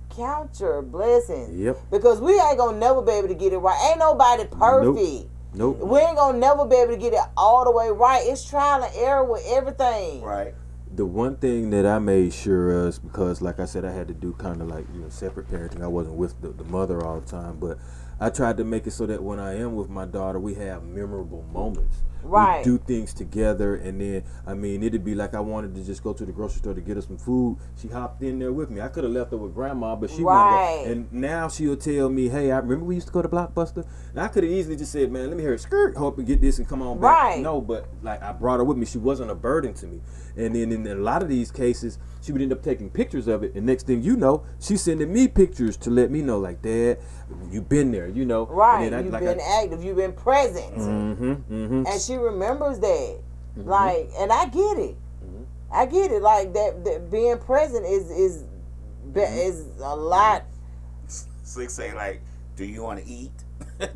count your blessings. Yep. Because we ain't gonna never be able to get it right. Ain't nobody perfect. Nope. We ain't gonna never be able to get it all the way right. It's trial and error with everything. Right. The one thing that I made sure is, because like I said, I had to do kind of like, you know, separate parenting. I wasn't with the mother all the time, but I tried to make it so that when I am with my daughter, we have memorable moments. Right. We do things together, and then, I mean, it'd be like I wanted to just go to the grocery store to get her some food. She hopped in there with me. I could have left her with grandma, but she wanted to go. And now she'll tell me, hey, I remember we used to go to Blockbuster? And I could have easily just said, man, let me hear it skirt, hope and get this and come on back. Right. No, but like I brought her with me. She wasn't a burden to me. And then in in a lot of these cases, she would end up taking pictures of it, and next thing you know, she's sending me pictures to let me know, like, Dad, you've been there, you know. Right, you've been active, you've been present. And she remembers that. Like, and I get it. I get it. Like, that being present is a lot. Slick say, like, do you want to eat?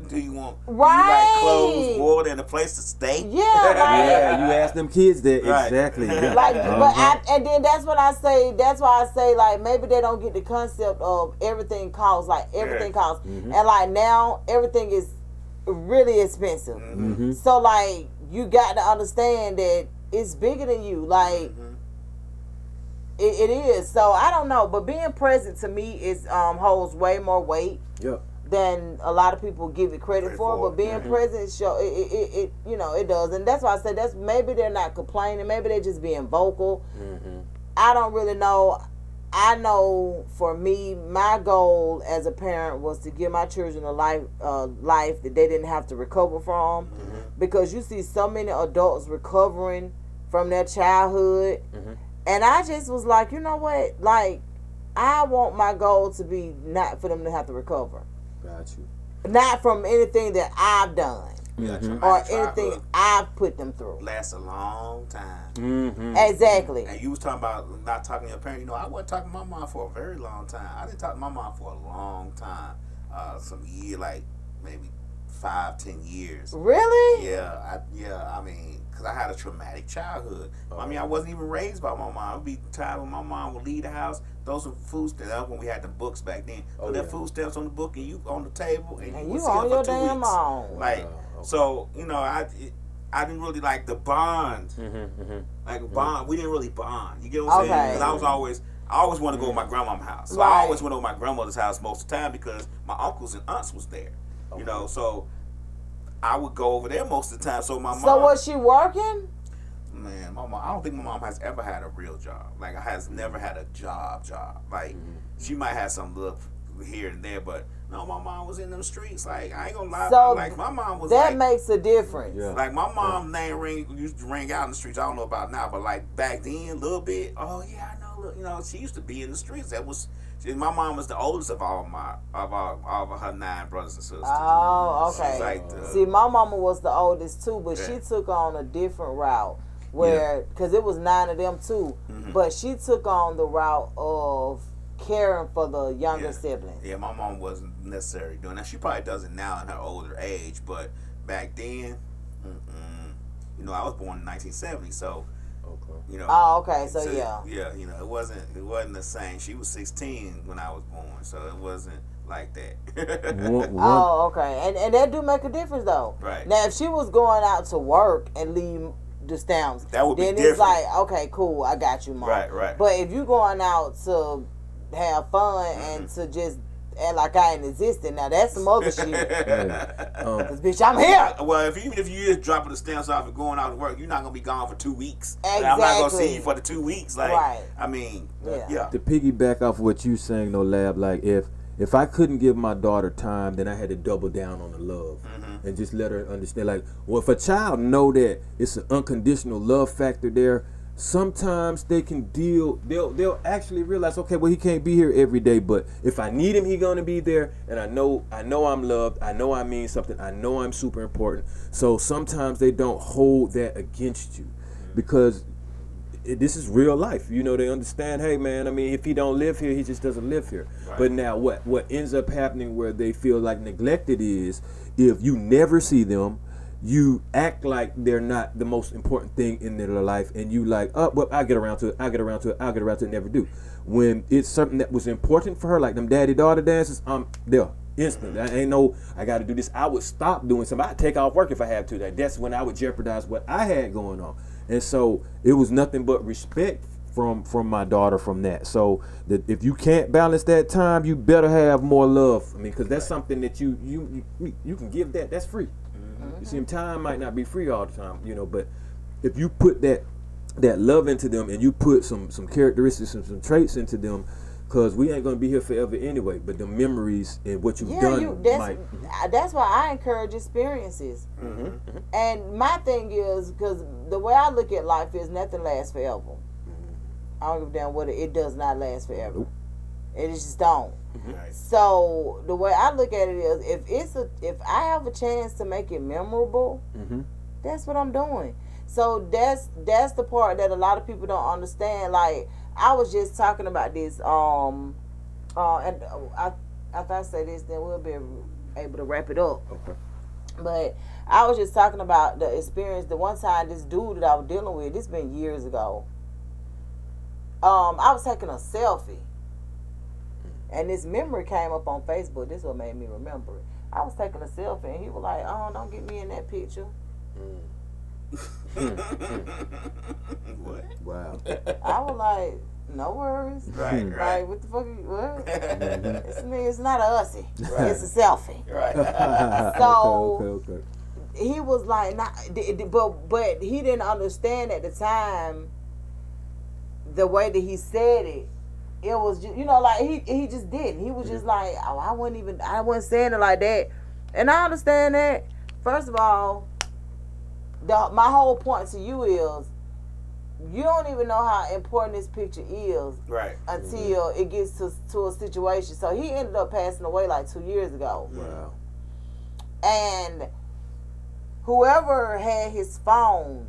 Do you want right. do you like clothes, water, and a place to stay? Yeah, like, yeah, you ask them kids that. Right. Exactly. Yeah. Like, and then that's what I say. That's why I say, like, maybe they don't get the concept of everything costs. Like, everything costs, and like now everything is really expensive. So like, you got to understand that it's bigger than you. Like, it is. So I don't know, but being present to me is holds way more weight. Yep. Than a lot of people give it credit for, but being present show it you know, it does, and that's why I said that's maybe they're not complaining, maybe they're just being vocal. I don't really know. I know for me, my goal as a parent was to give my children a life that they didn't have to recover from, because you see so many adults recovering from their childhood, and I just was like, you know what, like, I want my goal to be not for them to have to recover. Got you. Not from anything that I've done or anything I've put them through. Lasts a long time. Exactly. And you was talking about not talking to your parents. You know, I wasn't talking to my mom for a very long time. I didn't talk to my mom for a long time. Some year, like maybe 5-10 years. Really? Yeah. I mean, because I had a traumatic childhood. I mean, I wasn't even raised by my mom. I'd be tired when my mom would leave the house. Those were food stamps when we had the books back then. So that food stamps on the book and you on the table and you on your for 2 damn weeks. own. Like, so, you know, I didn't really like the bond. Like a bond. We didn't really bond. You get what I'm saying? Because I always wanted to go to my grandma's house. So I always went to my grandmother's house most of the time because my uncles and aunts was there. You know, so I would go over there most of the time. So my mom. So was she working? Man, my mom, I don't think my mom has ever had a real job. Like, I has never had a job. Like, she might have some look here and there, but no, my mom was in them streets. Like, I ain't gonna lie. So like, my mom was that like, makes a difference. Yeah. Like, my mom name used to ring out in the streets. I don't know about now, but like back then, a little bit. Oh yeah, I know. Look, you know, she used to be in the streets. My mom was the oldest of all of her 9 brothers and sisters. Oh, okay. Like see, my mama was the oldest too, but she took on a different route. Where, because it was 9 of them too, but she took on the route of caring for the younger siblings. Yeah, my mom wasn't necessarily doing that. She probably does it now in her older age, but back then, you know, I was born in 1970, so, you know. Oh, okay, so yeah. Yeah, you know, it wasn't the same. She was 16 when I was born, so it wasn't like that. Oh, okay, and that do make a difference though. Right. Now, if she was going out to work and leave the stamps, that would be then different. It's like, okay, cool, I got you, Mom. Right. But if you going out to have fun and to just act like I ain't existing, now that's some other shit. Cause bitch, I'm here. Well, even if you just dropping the stamps off and going out to work, you're not gonna be gone for 2 weeks. Exactly. I'm not gonna see you for the 2 weeks. Like, I mean, yeah. To piggyback off what you saying, though, Lab, like if I couldn't give my daughter time, then I had to double down on the love and just let her understand. Like, well, if a child know that it's an unconditional love factor there, sometimes they can they'll actually realize, okay, well, he can't be here every day, but if I need him, he gonna be there, and I know I'm loved, I know I mean something, I know I'm super important. So sometimes they don't hold that against you because this is real life. You know, they understand, hey man, I mean, if he don't live here, he just doesn't live here. Right. But now what ends up happening where they feel like neglected is if you never see them, you act like they're not the most important thing in their life, and you like, oh, well, I'll get around to it, never do. When it's something that was important for her, like them daddy-daughter dances, there. Instantly. I ain't no, I got to do this. I would stop doing something. I'd take off work if I had to. That's when I would jeopardize what I had going on. And so it was nothing but respect from my daughter from that. So that if you can't balance that time, you better have more love. I mean, because that's something that you can give that. That's free. You see, time might not be free all the time, you know, but if you put that love into them and you put some characteristics and some traits into them, because we ain't going to be here forever anyway, but the memories and what you've done that's why I encourage experiences. And my thing is, because the way I look at life is nothing lasts forever. I don't give a damn what it does not last forever. Nope. It just don't. Right. So the way I look at it is, if I have a chance to make it memorable, that's what I'm doing. So that's the part that a lot of people don't understand. Like, I was just talking about this, and after I say this, then we'll be able to wrap it up. Okay. But I was just talking about the experience. The one time, this dude that I was dealing with, this been years ago. I was taking a selfie, and this memory came up on Facebook. This is what made me remember it. I was taking a selfie, and he was like, "Oh, don't get me in that picture." What? Wow. I was like, "No worries." Right. Like, what the fuck? What? It's not a ussy. Right. It's a selfie. Right. So Okay. he was like, "Nah," but he didn't understand at the time the way that he said it. It was just, like he just didn't. He was just like, "Oh, I wasn't saying it like that," and I understand that. First of all, my whole point to you is, you don't even know how important this picture is, Right. until it gets to a situation. So he ended up passing away like 2 years ago. Wow. And whoever had his phone,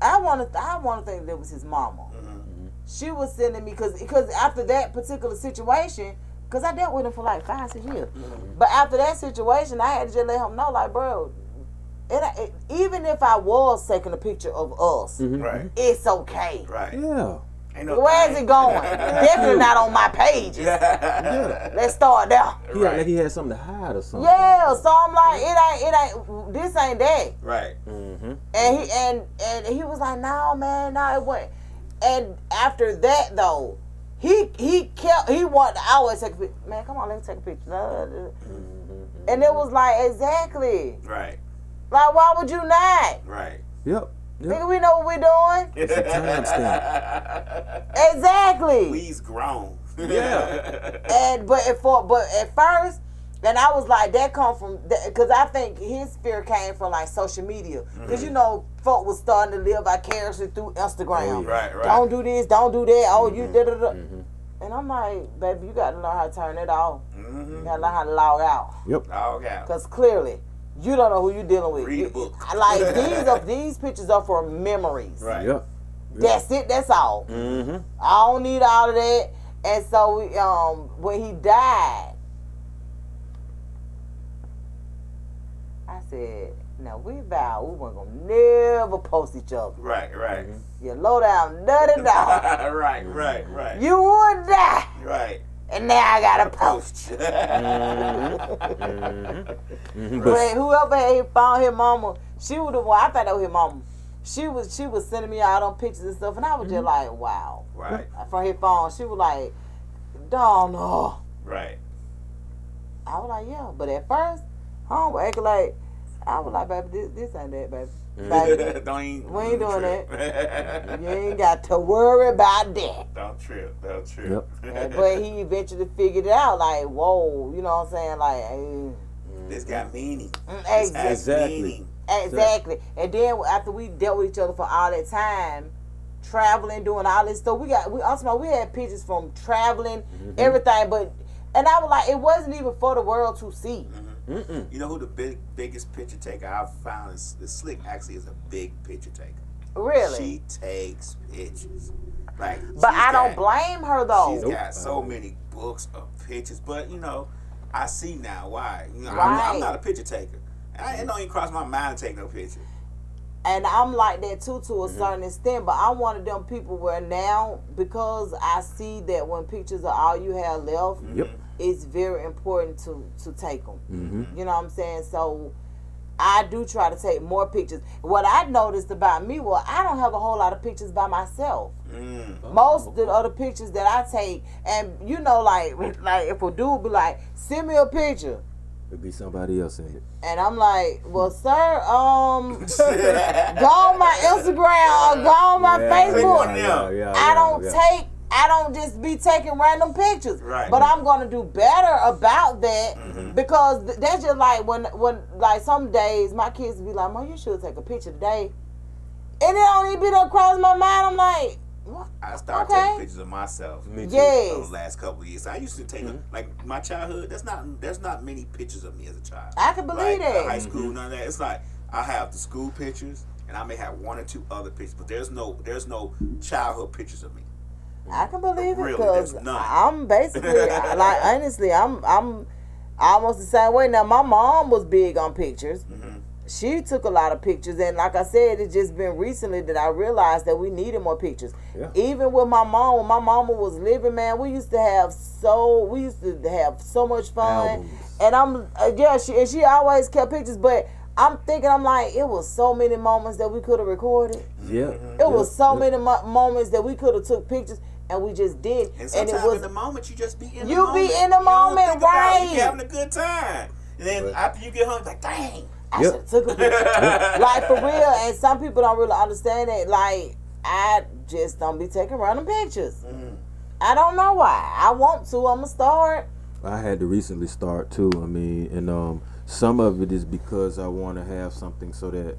I want to think that it was his mama. She was sending me, because after that particular situation, because I dealt with him for like 5-6 years. But after that situation, I had to just let him know, like, bro, even if I was taking a picture of us, Right. it's okay. Right. Yeah. Ain't no Where's thing. it going? Definitely not on my pages. Let's start there. He act like he had something to hide or something. Yeah, so I'm like, this ain't that. Right. And he was like, no, man, no, it wasn't. And after that, though, he wanted to always take a picture. Man, come on, let me take a picture. And it was like, exactly. Right. Like, why would you not? Right. Yep. Nigga, we know what we're doing. It's a timestamp. Exactly. We's grown. Yeah. But at first, and I was like, that come from, because I think his fear came from like social media. Because folk was starting to live vicariously through Instagram. Right. Don't do this, don't do that. Oh, you da da da. And I'm like, baby, you got to learn how to turn it off. You got to learn how to log out. Yep. Log out. Because clearly, you don't know who you're dealing with. Read a book. Like, these pictures are for memories. Right. Yep. That's it. That's all. I don't need all of that. And so when he died, I said, now we vowed we weren't gonna never post each other. Right. You low down nutty dog. Right. You would die. Right. And now I gotta post you. But whoever had found his mama, she was the one. I thought that was his mama. She was sending me all them pictures and stuff, and I was just like, wow. Right. From his phone, she was like, "Don't know." Right. I was like, yeah, but at first, homeboy acting like, I was like, baby, this ain't that, baby. Baby, we ain't doing that. You ain't got to worry about that. Don't trip. Yep. But he eventually figured it out, like, whoa, you know what I'm saying? Like, hey. This got meaning. Exactly. Exactly. And then after we dealt with each other for all that time, traveling, doing all this stuff, we had pictures from traveling, everything, and I was like, it wasn't even for the world to see. You know who the biggest picture taker I've found is Slick. Actually, is a big picture taker. Really? She takes pictures. Like, but I don't blame her though. She's got so many books of pictures. But I see now why. Right. I'm not a picture taker. It don't even cross my mind to take no picture. And I'm like that too, to a certain extent. But I'm one of them people where now, because I see that when pictures are all you have left, it's very important to take them. You know what I'm saying? So I do try to take more pictures. What I noticed about me, I don't have a whole lot of pictures by myself. Most of the other pictures that I take, and like if a dude be like, send me a picture, It'd be somebody else in it. and I'm like, well, sir, go on my Instagram or go on my Facebook. I don't just be taking random pictures. Right. But I'm gonna do better about that because that's just like when like some days my kids be like, Mom, you should take a picture today. And it don't even be done cross my mind. I'm like, I started taking pictures of myself. Me too. Yes. For the last couple of years. I used to take like my childhood. There's not many pictures of me as a child. I can believe like, that. High school, none of that. It's like I have the school pictures, and I may have one or two other pictures, but there's no childhood pictures of me. I can believe it Really, because there's none. I'm basically like honestly, I'm almost the same way. Now my mom was big on pictures. She took a lot of pictures, and like I said, it's just been recently that I realized that we needed more pictures. Yeah. Even with my mom, when my mama was living, man, we used to have so much fun. Albums. And she always kept pictures, but I'm thinking, I'm like, it was so many moments that we could have recorded. Yeah. It was so many moments that we could have took pictures, and we just did. And sometimes it was, in the moment, you just be in the you moment. be in the moment, right? You having a good time. And then after you get home, it's like, dang. I should have took a picture. Like, for real. And some people don't really understand it. Like, I just don't be taking random pictures. I don't know why. I want to. I'm going to start. I had to recently start too. I mean, and some of it is because I want to have something so that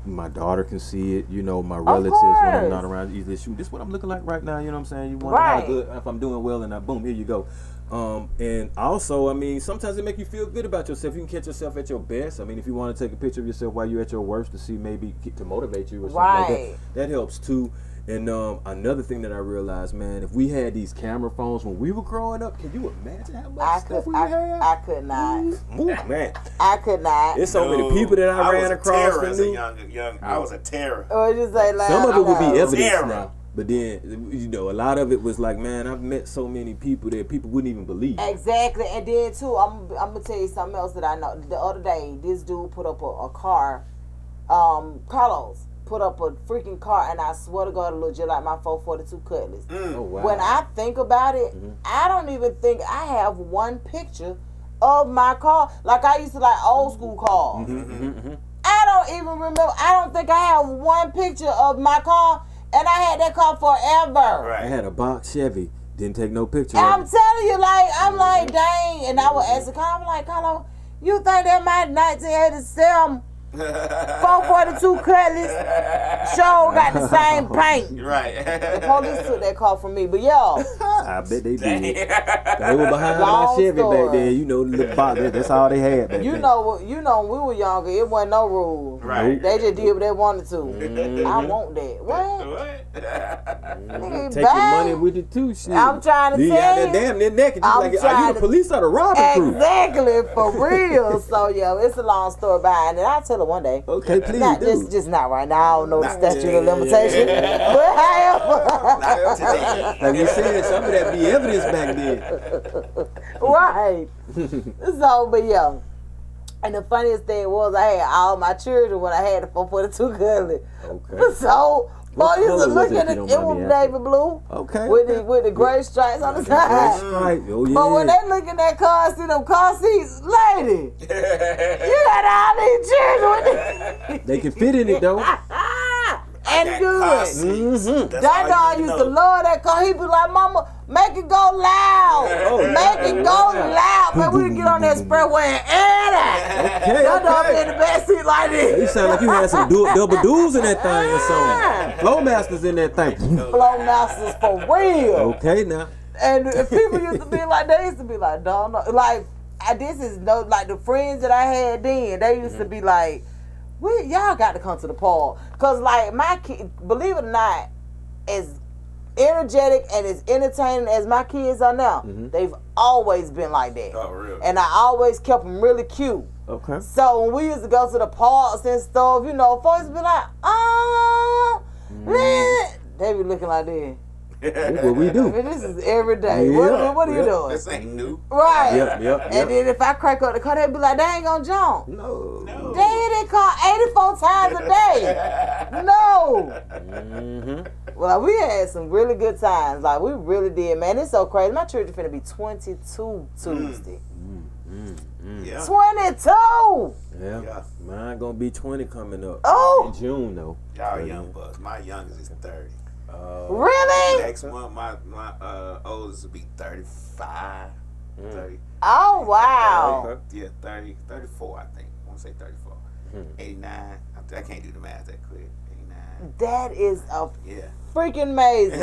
my daughter can see it. You know, my relatives when I'm not around, easily shoot. This is what I'm looking like right now. You know what I'm saying? You want to have a good. If I'm doing well, and boom, here you go. And also, I mean, sometimes it make you feel good about yourself. You can catch yourself at your best. I mean, if you want to take a picture of yourself while you're at your worst to see maybe to motivate you or something like that helps too. And another thing that I realized, man, if we had these camera phones when we were growing up, can you imagine how much stuff we would have? I could not. Ooh, man. I could not. There's so many people that I ran across. As a young, I was a terror. Or just say, like, some of it would be evidence terror. now. But then, you know, a lot of it was like, man, I've met so many people that people wouldn't even believe. Exactly. And then, too, I'm going to tell you something else that I know. The other day, this dude put up a car. Carlos put up a freaking car, and I swear to God, it looked just like my 442 Cutlass. Oh, wow. When I think about it, I don't even think I have one picture of my car. Like, I used to like old school cars. I don't even remember. I don't think I have one picture of my car. And I had that car forever. Right. I had a box Chevy. Didn't take no picture. I'm telling you, like, I'm like, dang. And I would ask the car, I'm like, Carlo, you think that my 1987 442 Cutlass show got the same paint? Right. The police took that car from me, but yo. I bet they did. They were behind my Chevy back then. You know, the box. That's all they had back then. You know, when we were younger, it wasn't no rules. Right. They just did what they wanted to. I want that. What? Take your money with you too, shit. I'm trying to you tell out you. there damn near naked. You like, are you the police or the robbing crew? Exactly, for real. So, yo, it's a long story behind it. I'll tell her one day. Okay, please do. Just not right now. I don't know the statute of limitation. But however. Like you said, some of that be evidence back then. Right. So, but yeah. And the funniest thing was I had all my children when I had the 442 Cutlass. Okay. So, boy, you used to look at it. It was navy blue. Okay. With the gray stripes on the side. Right. Oh, yeah. But when they look in that car, see them car seats, lady, you got all these children. They can fit in it though. And good. That dog used to love that car. He'd be like, Mama, make it go loud. Make it go loud. Man, we get on that expressway and air that. Okay, that dog be in the back seat like this. You sound like you had some double duels in that thing or something. Flow Masters in that thing. Flow Masters for real. Okay, now. And people used to be like, they used to be like, don't know. Like, this is no, like the friends that I had then, they used to be like, y'all got to come to the park. Because, like, my kid, believe it or not, as energetic and as entertaining as my kids are now, they've always been like that. Oh, really? And I always kept them really cute. Okay. So when we used to go to the parks and stuff, you know, folks would be like, they be looking like this. That's what we do. This is every day. Yep, What are you doing? This ain't new. Right. Yep. And then if I crack up the car, they be like, they ain't gonna jump. No. They hit that car 84 times a day. No. Well, we had some really good times. Like, we really did, man. It's so crazy. My children finna be 22 Tuesday. Yeah. 22! Yeah. Mine gonna be 20 coming up. Oh! In June, though. Y'all young bucks. My youngest is 30. Really? Next month, my oldest will be 35. 30. Oh, wow. 30, yeah, 34, I think. I want to say 34. 89. I can't do the math that quick. 89. That is a freaking amazing.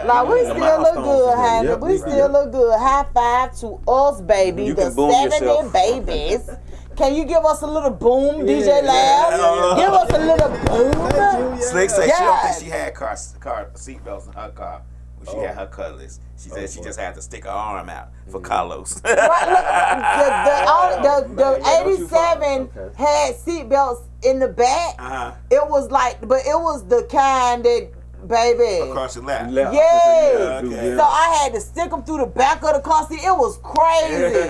Like, we still look good, honey. Yep, we still look good. High five to us, baby. You the can boom 70 yourself. babies. Can you give us a little boom, DJ Lab? Give us a little boom. Slick said she don't think she had car seatbelts in her car when she had her Cutlass. She said she just had to stick her arm out for Carlos. The 87 had seatbelts in the back. It was like, but it was the kind that, baby. Across your lap. Yeah. Okay. So I had to stick them through the back of the car seat. It was crazy.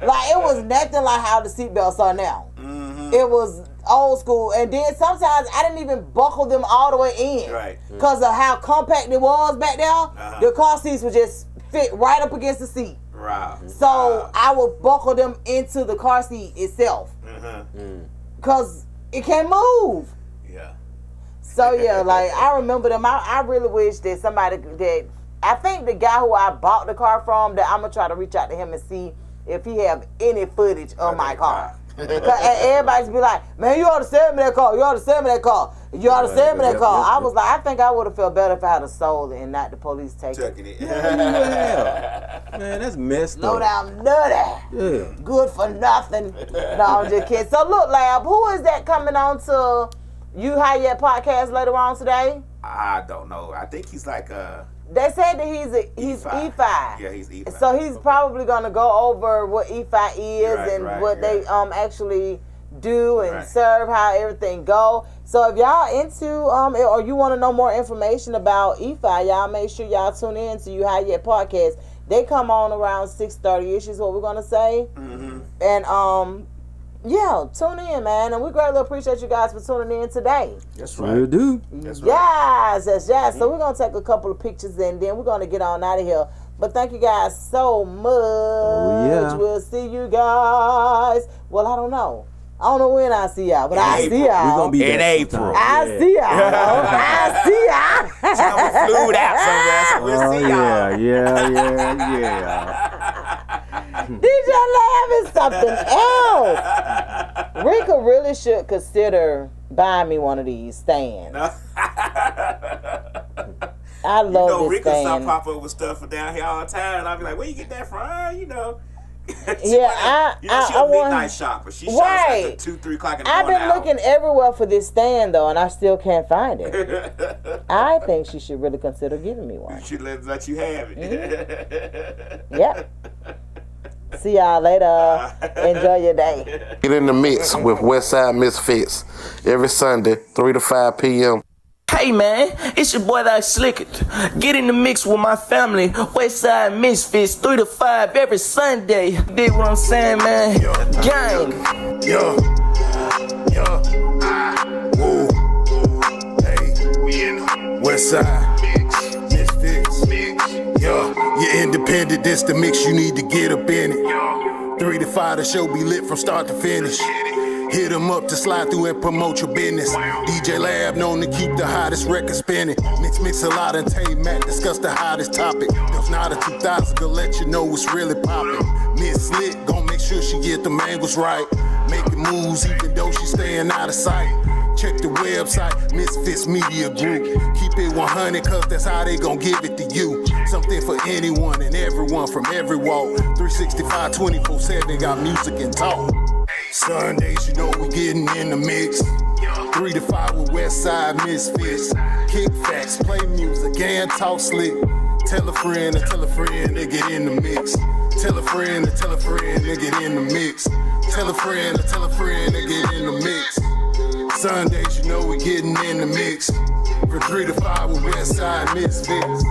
Like, it was nothing like how the seatbelts are now. It was old school. And then sometimes I didn't even buckle them all the way in. Right. Because of how compact it was back there. The car seats would just fit right up against the seat. Wow. So I would buckle them into the car seat itself. Because it can't move. Yeah. So yeah, like, I remember them. I really wish that somebody that, I think the guy who I bought the car from, that I'm gonna try to reach out to him and see if he have any footage of my car. And everybody's be like, man, you ought to sell me that car. You ought to sell me that car. You ought to sell me that car. I was like, I think I would have felt better if I had a sold it and not the police taking it. Man, that's messed up. Low down nutty. Yeah. Good for nothing. No, I'm just kidding. So look, Lab, who is that coming on to You High Yet podcast later on today? I don't know. I think he's like They said that he's E5. Yeah, he's E5. So he's probably gonna go over what E5 is what they actually do and serve, how everything go. So if y'all into or you want to know more information about E5, y'all make sure y'all tune in to You High Yet podcast. They come on around 6:30ish is what we're gonna say. And yeah, tune in, man, and we greatly appreciate you guys for tuning in today. That's right. We do. That's right. Yes. So we're gonna take a couple of pictures and then we're gonna get on out of here. But thank you guys so much. Oh, yeah. We'll see you guys. Well, I don't know. I don't know when I see y'all, but I see y'all. We're gonna be in April. I see y'all. I see y'all. She's gonna be flued out somewhere, so we'll see y'all. Yeah. DJ Lab is something else. Rika really should consider buying me one of these stands. I love this Rika stand. start pop up with stuff down here all the time, and I'll be like, where you get that from? You know. She's a midnight shopper. She shops at 2-3 o'clock in the morning. I've been looking everywhere for this stand though, and I still can't find it. I think she should really consider giving me one. She let you have it. Yep. See y'all later. Enjoy your day. Get in the mix with Westside Misfits every Sunday, 3 to 5 p.m. Hey man, it's your boy that Slick It. Get in the mix with my family, Westside Misfits, 3 to 5 every Sunday. Dig what I'm saying, man? Gang. Woo. Hey, we in Westside Misfits. You're independent, this the mix, you need to get up in it. 3 to 5, the show be lit from start to finish. Hit them up to slide through and promote your business. DJ Lab known to keep the hottest record spinning. Mix a lot and Tay-Mac discuss the hottest topic. There's not a 2000 to let you know what's really poppin'. Miss Slick gon' make sure she get the angles right. Making moves even though she staying out of sight. Check the website, Misfits Media Group. Keep it 100 cause that's how they gon' give it to you. Something for anyone and everyone from every walk. 365, 24/7, got music and talk. Sundays, you know we getting in the mix. 3 to 5 with Westside Misfits. Kick facts, play music, and talk slick. Tell a friend to tell a friend to get in the mix. Tell a friend to tell a friend to get in the mix. Tell a friend to tell a friend to get in the mix. Sundays, you know we getting in the mix. From 3 to 5 with Westside Misfits.